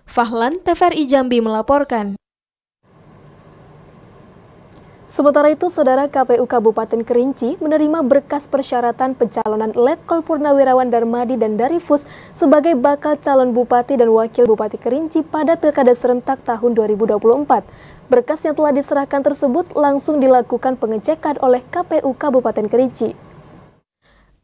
Fahlan, TVRI Jambi melaporkan. Sementara itu, Saudara, KPU Kabupaten Kerinci menerima berkas persyaratan pencalonan Letkol Purnawirawan Darmadi dan Darifus sebagai bakal calon Bupati dan Wakil Bupati Kerinci pada Pilkada Serentak tahun 2024. Berkas yang telah diserahkan tersebut langsung dilakukan pengecekan oleh KPU Kabupaten Kerinci.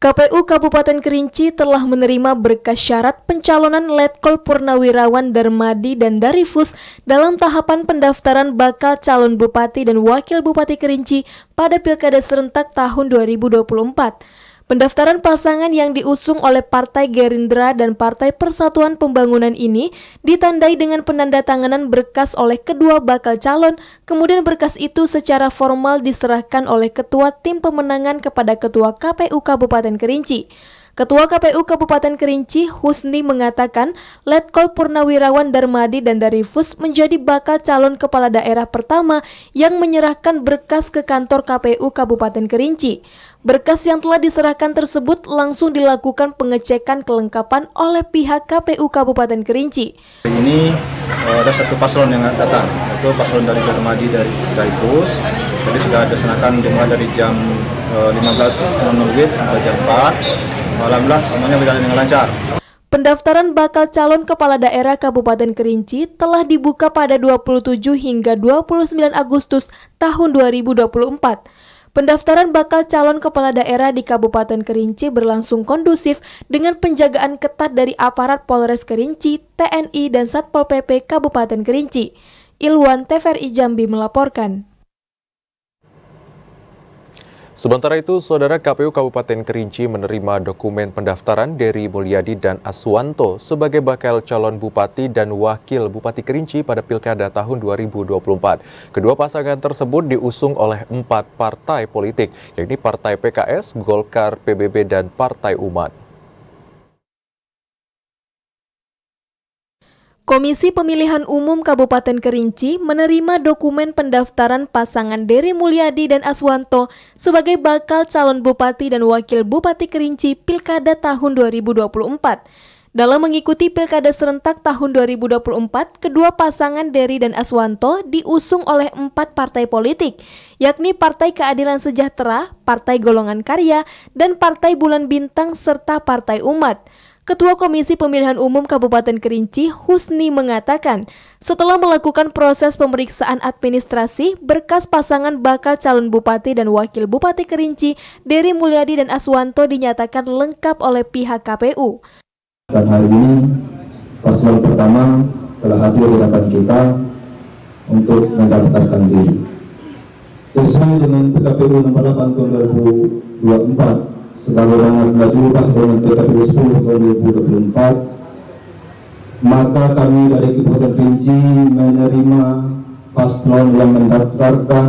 KPU Kabupaten Kerinci telah menerima berkas syarat pencalonan Letkol Purnawirawan Darmadi dan Darifus dalam tahapan pendaftaran bakal calon Bupati dan Wakil Bupati Kerinci pada Pilkada Serentak tahun 2024. Pendaftaran pasangan yang diusung oleh Partai Gerindra dan Partai Persatuan Pembangunan ini ditandai dengan penandatanganan berkas oleh kedua bakal calon, kemudian berkas itu secara formal diserahkan oleh Ketua Tim Pemenangan kepada Ketua KPU Kabupaten Kerinci. Ketua KPU Kabupaten Kerinci, Husni, mengatakan Letkol Purnawirawan Darmadi dan Darifus menjadi bakal calon kepala daerah pertama yang menyerahkan berkas ke kantor KPU Kabupaten Kerinci. Berkas yang telah diserahkan tersebut langsung dilakukan pengecekan kelengkapan oleh pihak KPU Kabupaten Kerinci. Ini ada satu paslon yang datang, yaitu paslon dari Darmadi dari Darifus. Jadi sudah dilaksanakan dimulai dari jam 15.00 sampai jam 4. Alhamdulillah semuanya berjalan dengan lancar. Pendaftaran bakal calon kepala daerah Kabupaten Kerinci telah dibuka pada 27 hingga 29 Agustus tahun 2024. Pendaftaran bakal calon kepala daerah di Kabupaten Kerinci berlangsung kondusif dengan penjagaan ketat dari aparat Polres Kerinci, TNI, dan Satpol PP Kabupaten Kerinci. Ilwan, TVRI Jambi melaporkan. Sementara itu, Saudara, KPU Kabupaten Kerinci menerima dokumen pendaftaran Dery Mulyadi dan Aswanto sebagai bakal calon Bupati dan Wakil Bupati Kerinci pada Pilkada tahun 2024. Kedua pasangan tersebut diusung oleh 4 partai politik, yakni Partai PKS, Golkar, PBB, dan Partai Umat. Komisi Pemilihan Umum Kabupaten Kerinci menerima dokumen pendaftaran pasangan Dery Mulyadi dan Aswanto sebagai bakal calon Bupati dan Wakil Bupati Kerinci Pilkada tahun 2024. Dalam mengikuti Pilkada Serentak tahun 2024, kedua pasangan Dery dan Aswanto diusung oleh 4 partai politik, yakni Partai Keadilan Sejahtera, Partai Golongan Karya, dan Partai Bulan Bintang serta Partai Umat. Ketua Komisi Pemilihan Umum Kabupaten Kerinci, Husni, mengatakan setelah melakukan proses pemeriksaan administrasi, berkas pasangan bakal calon Bupati dan Wakil Bupati Kerinci, Dery Mulyadi dan Aswanto dinyatakan lengkap oleh pihak KPU. Dan hari ini, paslon pertama telah hadir di hadapan kita untuk mendaftarkan diri. Sesuai dengan PKPU nomor 8 tahun 2024, sebagaimana telah diubah dengan PKPU 10 tahun 2024, maka kami dari Kabupaten Kerinci menerima paslon yang mendaftarkan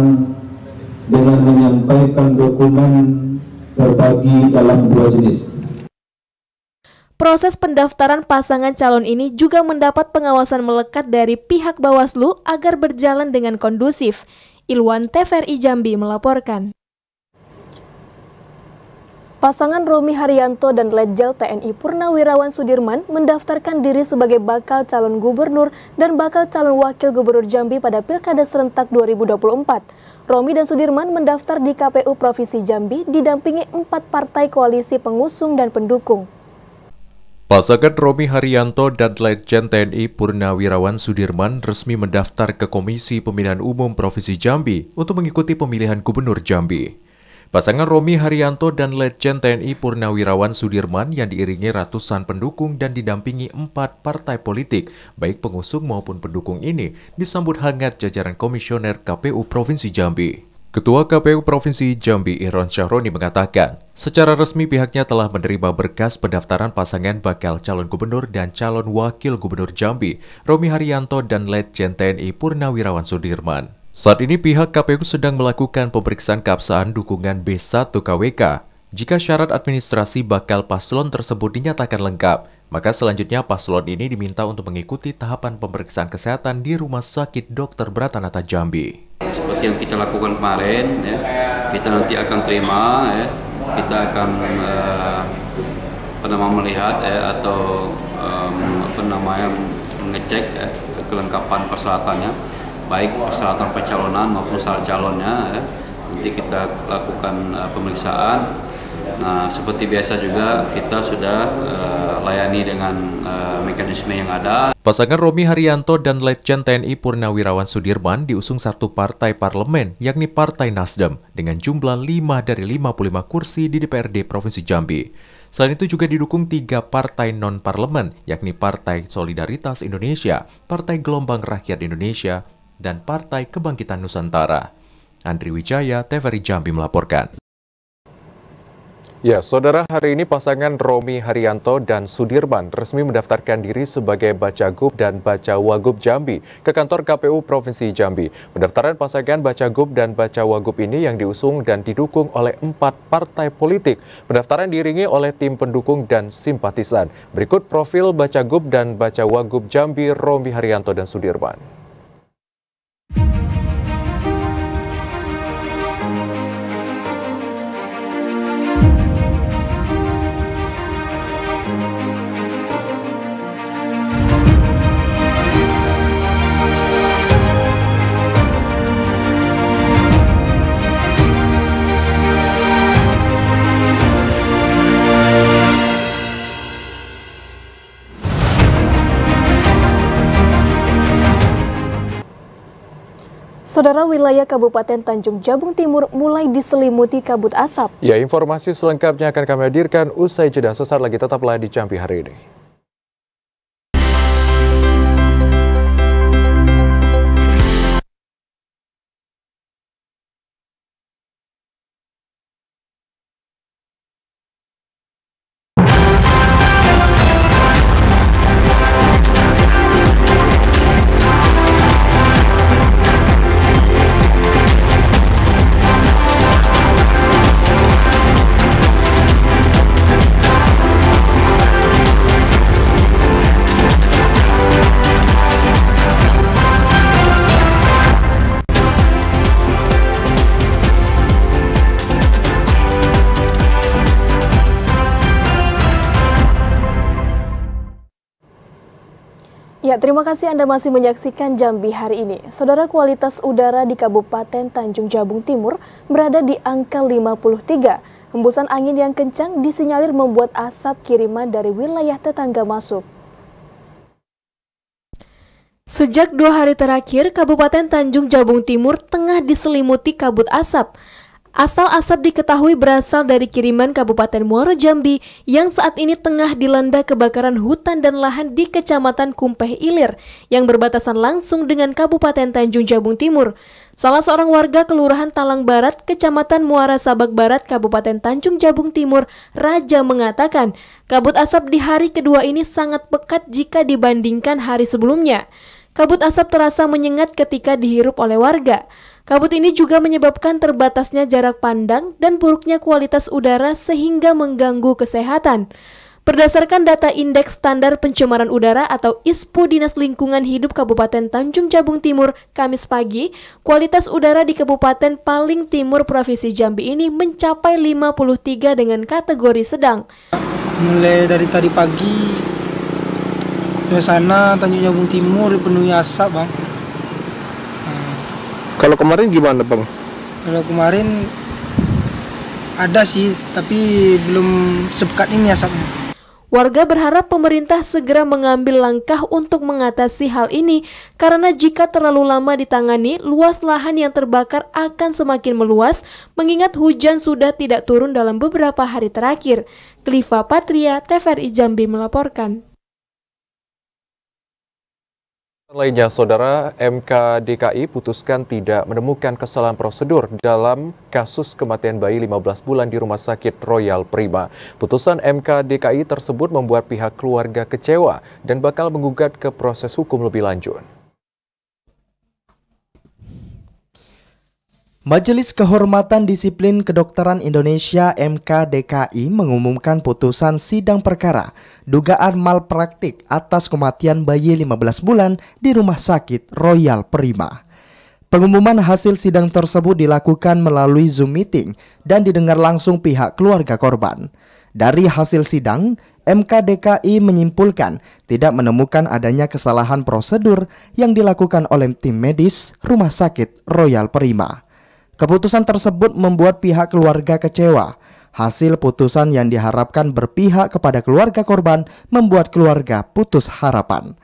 dengan menyampaikan dokumen terbagi dalam 2 jenis. Proses pendaftaran pasangan calon ini juga mendapat pengawasan melekat dari pihak Bawaslu agar berjalan dengan kondusif. Ilwan TVRI Jambi melaporkan. Pasangan Romi Haryanto dan Letjal TNI Purnawirawan Sudirman mendaftarkan diri sebagai bakal calon gubernur dan bakal calon wakil gubernur Jambi pada Pilkada Serentak 2024. Romi dan Sudirman mendaftar di KPU Provinsi Jambi didampingi 4 partai koalisi pengusung dan pendukung. Pasangan Romi Haryanto dan Letjen TNI Purnawirawan Sudirman resmi mendaftar ke Komisi Pemilihan Umum Provinsi Jambi untuk mengikuti pemilihan Gubernur Jambi. Pasangan Romi Haryanto dan Letjen TNI Purnawirawan Sudirman yang diiringi ratusan pendukung dan didampingi 4 partai politik, baik pengusung maupun pendukung ini, disambut hangat jajaran Komisioner KPU Provinsi Jambi. Ketua KPU Provinsi Jambi Ihron Syahroni mengatakan, secara resmi pihaknya telah menerima berkas pendaftaran pasangan bakal calon gubernur dan calon wakil gubernur Jambi, Romi Haryanto dan Letjen TNI Purnawirawan Sudirman. Saat ini pihak KPU sedang melakukan pemeriksaan keabsahan dukungan B1 KWK. Jika syarat administrasi bakal paslon tersebut dinyatakan lengkap, maka selanjutnya paslon ini diminta untuk mengikuti tahapan pemeriksaan kesehatan di Rumah Sakit Dr. Bratanata Jambi. Seperti yang kita lakukan kemarin, ya, kita nanti akan terima, ya, kita akan melihat atau mengecek kelengkapan persyaratannya, baik persyaratan pencalonan maupun syarat calonnya. Ya. Nanti kita lakukan pemeriksaan. Nah, seperti biasa juga kita sudah layani dengan mekanisme yang ada. Pasangan Romi Haryanto dan Letjen TNI Purnawirawan Sudirman diusung satu partai parlemen, yakni Partai Nasdem, dengan jumlah 5 dari 55 kursi di DPRD Provinsi Jambi. Selain itu juga didukung 3 partai non-parlemen, yakni Partai Solidaritas Indonesia, Partai Gelombang Rakyat Indonesia, dan Partai Kebangkitan Nusantara. Andri Wijaya, TVRI Jambi melaporkan. Ya, saudara, hari ini pasangan Romi Haryanto dan Sudirman resmi mendaftarkan diri sebagai Bacagub dan Bacawagub Jambi ke kantor KPU Provinsi Jambi. Pendaftaran pasangan Bacagub dan Bacawagub ini yang diusung dan didukung oleh 4 partai politik. Pendaftaran diiringi oleh tim pendukung dan simpatisan. Berikut profil Bacagub dan Bacawagub Jambi Romi Haryanto dan Sudirman. Saudara, wilayah Kabupaten Tanjung Jabung Timur mulai diselimuti kabut asap. Ya, informasi selengkapnya akan kami hadirkan usai jeda. Sesaat lagi, tetaplah di Jambi Hari Ini. Ya, terima kasih Anda masih menyaksikan Jambi Hari Ini. Saudara, kualitas udara di Kabupaten Tanjung Jabung Timur berada di angka 53. Hembusan angin yang kencang disinyalir membuat asap kiriman dari wilayah tetangga masuk. Sejak 2 hari terakhir, Kabupaten Tanjung Jabung Timur tengah diselimuti kabut asap. Asal asap diketahui berasal dari kiriman Kabupaten Muaro Jambi yang saat ini tengah dilanda kebakaran hutan dan lahan di Kecamatan Kumpeh Ilir yang berbatasan langsung dengan Kabupaten Tanjung Jabung Timur. Salah seorang warga Kelurahan Talang Barat, Kecamatan Muara Sabak Barat, Kabupaten Tanjung Jabung Timur, Raja mengatakan, kabut asap di hari kedua ini sangat pekat jika dibandingkan hari sebelumnya. Kabut asap terasa menyengat ketika dihirup oleh warga. Kabut ini juga menyebabkan terbatasnya jarak pandang dan buruknya kualitas udara sehingga mengganggu kesehatan. Berdasarkan data Indeks Standar Pencemaran Udara atau ISPU Dinas Lingkungan Hidup Kabupaten Tanjung Jabung Timur, Kamis pagi, kualitas udara di Kabupaten paling timur Provinsi Jambi ini mencapai 53 dengan kategori sedang. Mulai dari tadi pagi, suasana Tanjung Jabung Timur dipenuhi asap, Bang. Kalau kemarin gimana, Bang? Kalau kemarin ada sih, tapi belum sepekat ini asapnya. Warga berharap pemerintah segera mengambil langkah untuk mengatasi hal ini karena jika terlalu lama ditangani, luas lahan yang terbakar akan semakin meluas mengingat hujan sudah tidak turun dalam beberapa hari terakhir. Kliva Patria, TVRI Jambi melaporkan. Lainnya, Saudara, MK DKI putuskan tidak menemukan kesalahan prosedur dalam kasus kematian bayi 15 bulan di Rumah Sakit Royal Prima. Putusan MK DKI tersebut membuat pihak keluarga kecewa dan bakal menggugat ke proses hukum lebih lanjut. Majelis Kehormatan Disiplin Kedokteran Indonesia (MK-DKI) mengumumkan putusan sidang perkara dugaan malpraktik atas kematian bayi 15 bulan di Rumah Sakit Royal Prima. Pengumuman hasil sidang tersebut dilakukan melalui Zoom meeting dan didengar langsung pihak keluarga korban. Dari hasil sidang, MK-DKI menyimpulkan tidak menemukan adanya kesalahan prosedur yang dilakukan oleh tim medis Rumah Sakit Royal Prima. Keputusan tersebut membuat pihak keluarga kecewa. Hasil putusan yang diharapkan berpihak kepada keluarga korban membuat keluarga putus harapan.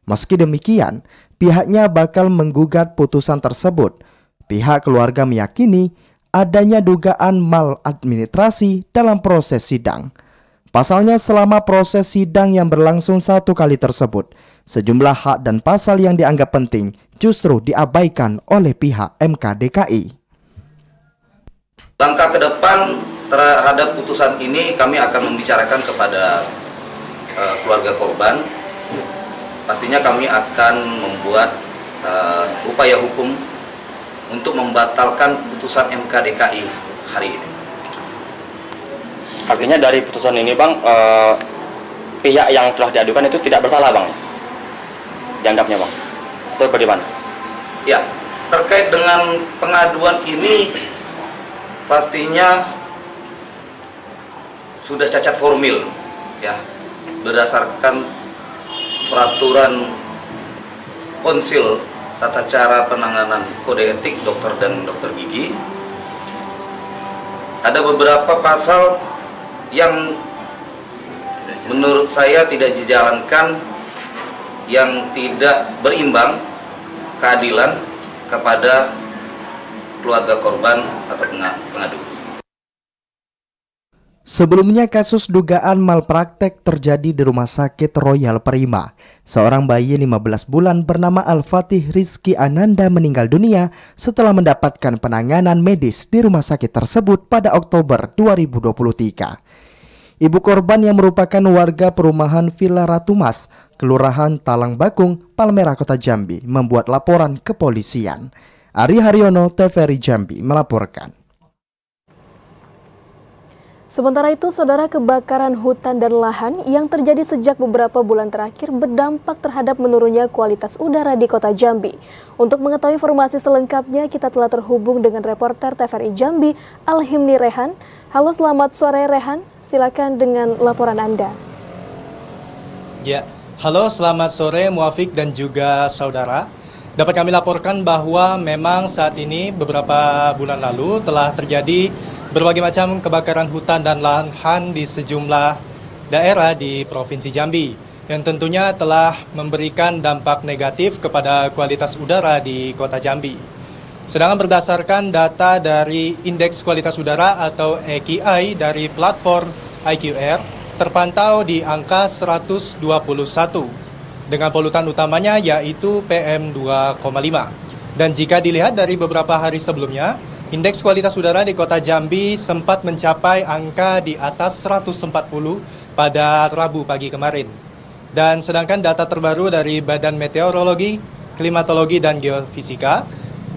Meski demikian, pihaknya bakal menggugat putusan tersebut. Pihak keluarga meyakini adanya dugaan maladministrasi dalam proses sidang. Pasalnya selama proses sidang yang berlangsung 1 kali tersebut, sejumlah hak dan pasal yang dianggap penting justru diabaikan oleh pihak MK-DKI. Langkah ke depan terhadap putusan ini kami akan membicarakan kepada keluarga korban. Pastinya kami akan membuat upaya hukum untuk membatalkan putusan MK-DKI hari ini. Artinya dari putusan ini, Bang, pihak yang telah diadukan itu tidak bersalah, Bang? Dianggapnya, Bang? Itu bagaimana? Ya, terkait dengan pengaduan ini pastinya sudah cacat formil, ya, berdasarkan peraturan konsil tata cara penanganan kode etik dokter dan dokter gigi. Ada beberapa pasal yang menurut saya tidak dijalankan, yang tidak berimbang keadilan kepada keluarga korban atau pengadu. Sebelumnya kasus dugaan malpraktek terjadi di Rumah Sakit Royal Prima. Seorang bayi 15 bulan bernama Al-Fatih Rizky Ananda meninggal dunia setelah mendapatkan penanganan medis di rumah sakit tersebut pada Oktober 2023. Ibu korban yang merupakan warga perumahan Villa Ratu Mas, Kelurahan Talang Bakung, Palmerah, Kota Jambi, membuat laporan ke polisian. Ari Haryono, TVRI Jambi melaporkan. Sementara itu, Saudara, kebakaran hutan dan lahan yang terjadi sejak beberapa bulan terakhir berdampak terhadap menurunnya kualitas udara di Kota Jambi. Untuk mengetahui informasi selengkapnya, kita telah terhubung dengan reporter TVRI Jambi, Alhimni Rehan. Halo, selamat sore Rehan, silakan dengan laporan Anda. Ya, halo, selamat sore Muafiq dan juga saudara. Dapat kami laporkan bahwa memang saat ini beberapa bulan lalu telah terjadi berbagai macam kebakaran hutan dan lahan di sejumlah daerah di Provinsi Jambi yang tentunya telah memberikan dampak negatif kepada kualitas udara di Kota Jambi. Sedangkan berdasarkan data dari Indeks Kualitas Udara atau AQI dari platform IQR terpantau di angka 121. Dengan polutan utamanya yaitu PM2,5. Dan jika dilihat dari beberapa hari sebelumnya, indeks kualitas udara di kota Jambi sempat mencapai angka di atas 140 pada Rabu pagi kemarin. Dan sedangkan data terbaru dari Badan Meteorologi, Klimatologi, dan Geofisika,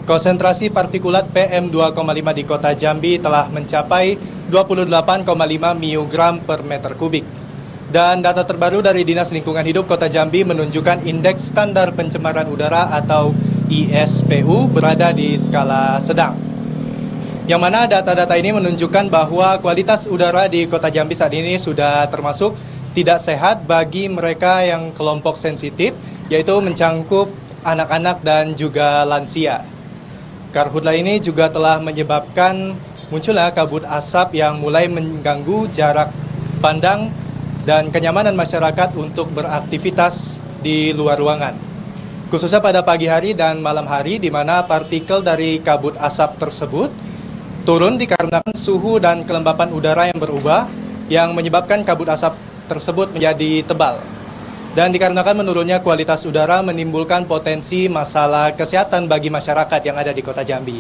konsentrasi partikulat PM2,5 di kota Jambi telah mencapai 28,5 mg per meter kubik. Dan data terbaru dari Dinas Lingkungan Hidup Kota Jambi menunjukkan indeks standar pencemaran udara atau ISPU berada di skala sedang. Yang mana data-data ini menunjukkan bahwa kualitas udara di Kota Jambi saat ini sudah termasuk tidak sehat bagi mereka yang kelompok sensitif, yaitu mencangkup anak-anak dan juga lansia. Karhutla ini juga telah menyebabkan munculnya kabut asap yang mulai mengganggu jarak pandang dan kenyamanan masyarakat untuk beraktivitas di luar ruangan. Khususnya pada pagi hari dan malam hari, di mana partikel dari kabut asap tersebut turun dikarenakan suhu dan kelembapan udara yang berubah, yang menyebabkan kabut asap tersebut menjadi tebal. Dan dikarenakan menurunnya kualitas udara menimbulkan potensi masalah kesehatan bagi masyarakat yang ada di Kota Jambi.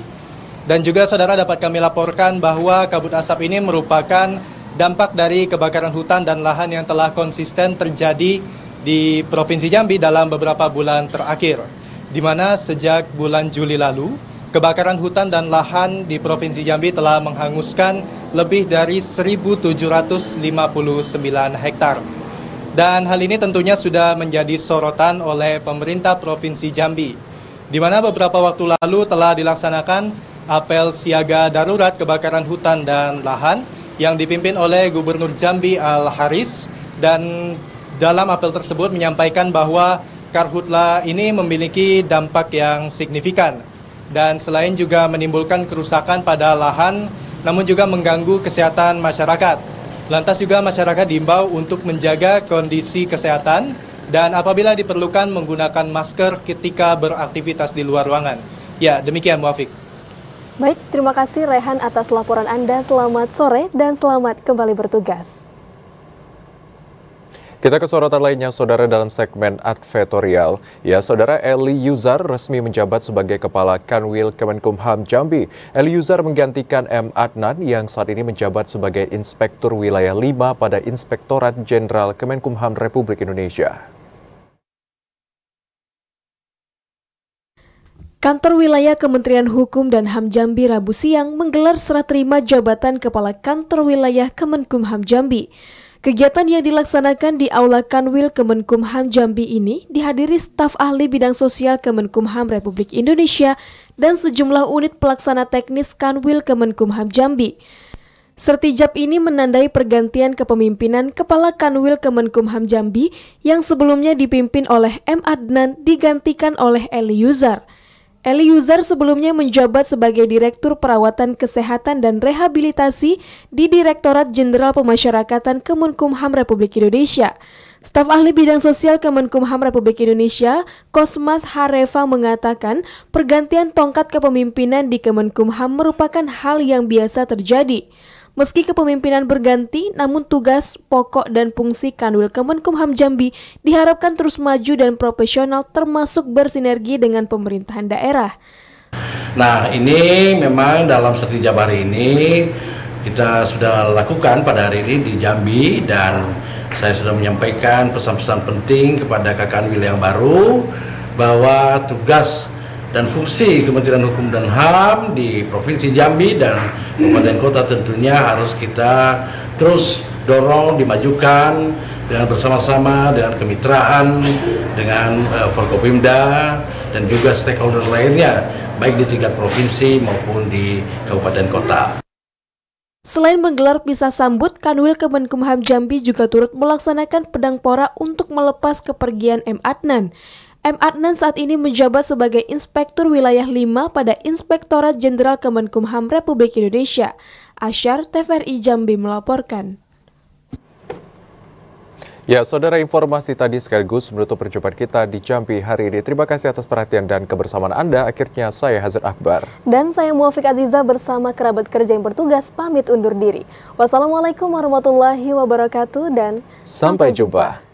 Dan juga saudara, dapat kami laporkan bahwa kabut asap ini merupakan dampak dari kebakaran hutan dan lahan yang telah konsisten terjadi di Provinsi Jambi dalam beberapa bulan terakhir, di mana sejak bulan Juli lalu, kebakaran hutan dan lahan di Provinsi Jambi telah menghanguskan lebih dari 1.759 hektar. Dan hal ini tentunya sudah menjadi sorotan oleh pemerintah Provinsi Jambi, di mana beberapa waktu lalu telah dilaksanakan apel siaga darurat kebakaran hutan dan lahan yang dipimpin oleh Gubernur Jambi Al-Haris, dan dalam apel tersebut menyampaikan bahwa karhutla ini memiliki dampak yang signifikan dan selain juga menimbulkan kerusakan pada lahan, namun juga mengganggu kesehatan masyarakat. Lantas juga masyarakat diimbau untuk menjaga kondisi kesehatan dan apabila diperlukan menggunakan masker ketika beraktivitas di luar ruangan. Ya, demikian Muafiq. Baik, terima kasih Rehan atas laporan Anda. Selamat sore dan selamat kembali bertugas. Kita ke sorotan lainnya, saudara, dalam segmen advertorial. Ya, saudara, Eli Yuzar resmi menjabat sebagai Kepala Kanwil Kemenkumham Jambi. Eli Yuzar menggantikan M. Adnan yang saat ini menjabat sebagai Inspektur Wilayah 5 pada Inspektorat Jenderal Kemenkumham Republik Indonesia. Kantor Wilayah Kementerian Hukum dan HAM Jambi Rabu siang menggelar serah terima jabatan Kepala Kantor Wilayah Kemenkumham Jambi. Kegiatan yang dilaksanakan di Aula Kanwil Kemenkumham Jambi ini dihadiri staf ahli bidang sosial Kemenkumham Republik Indonesia dan sejumlah unit pelaksana teknis Kanwil Kemenkumham Jambi. Sertijab ini menandai pergantian kepemimpinan Kepala Kanwil Kemenkumham Jambi yang sebelumnya dipimpin oleh M. Adnan digantikan oleh Eli Yuzar. Eli Yuzar sebelumnya menjabat sebagai Direktur Perawatan Kesehatan dan Rehabilitasi di Direktorat Jenderal Pemasyarakatan Kemenkumham Republik Indonesia. Staf ahli bidang sosial Kemenkumham Republik Indonesia, Kosmas Hareva, mengatakan pergantian tongkat kepemimpinan di Kemenkumham merupakan hal yang biasa terjadi. Meski kepemimpinan berganti, namun tugas, pokok, dan fungsi Kanwil Kemenkumham Jambi diharapkan terus maju dan profesional termasuk bersinergi dengan pemerintahan daerah. Nah, ini memang dalam sertijab hari ini kita sudah lakukan pada hari ini di Jambi, dan saya sudah menyampaikan pesan-pesan penting kepada Kanwil yang baru bahwa tugas dan fungsi Kementerian Hukum dan HAM di Provinsi Jambi dan Kabupaten Kota tentunya harus kita terus dorong, dimajukan dengan bersama-sama, dengan kemitraan, dengan Forkopimda dan juga stakeholder lainnya, baik di tingkat provinsi maupun di Kabupaten Kota. Selain menggelar pisah sambut, Kanwil Kemenkumham Jambi juga turut melaksanakan pedang pora untuk melepas kepergian M. Adnan. M. Adnan saat ini menjabat sebagai Inspektur Wilayah 5 pada Inspektorat Jenderal Kemenkumham Republik Indonesia. Asyar, TVRI Jambi melaporkan. Ya, saudara, informasi tadi sekaligus menutup perjumpaan kita di Jambi hari ini. Terima kasih atas perhatian dan kebersamaan Anda. Akhirnya saya Hazrat Akbar. Dan saya Muafiq Aziza bersama kerabat kerja yang bertugas pamit undur diri. Wassalamualaikum warahmatullahi wabarakatuh dan sampai jumpa.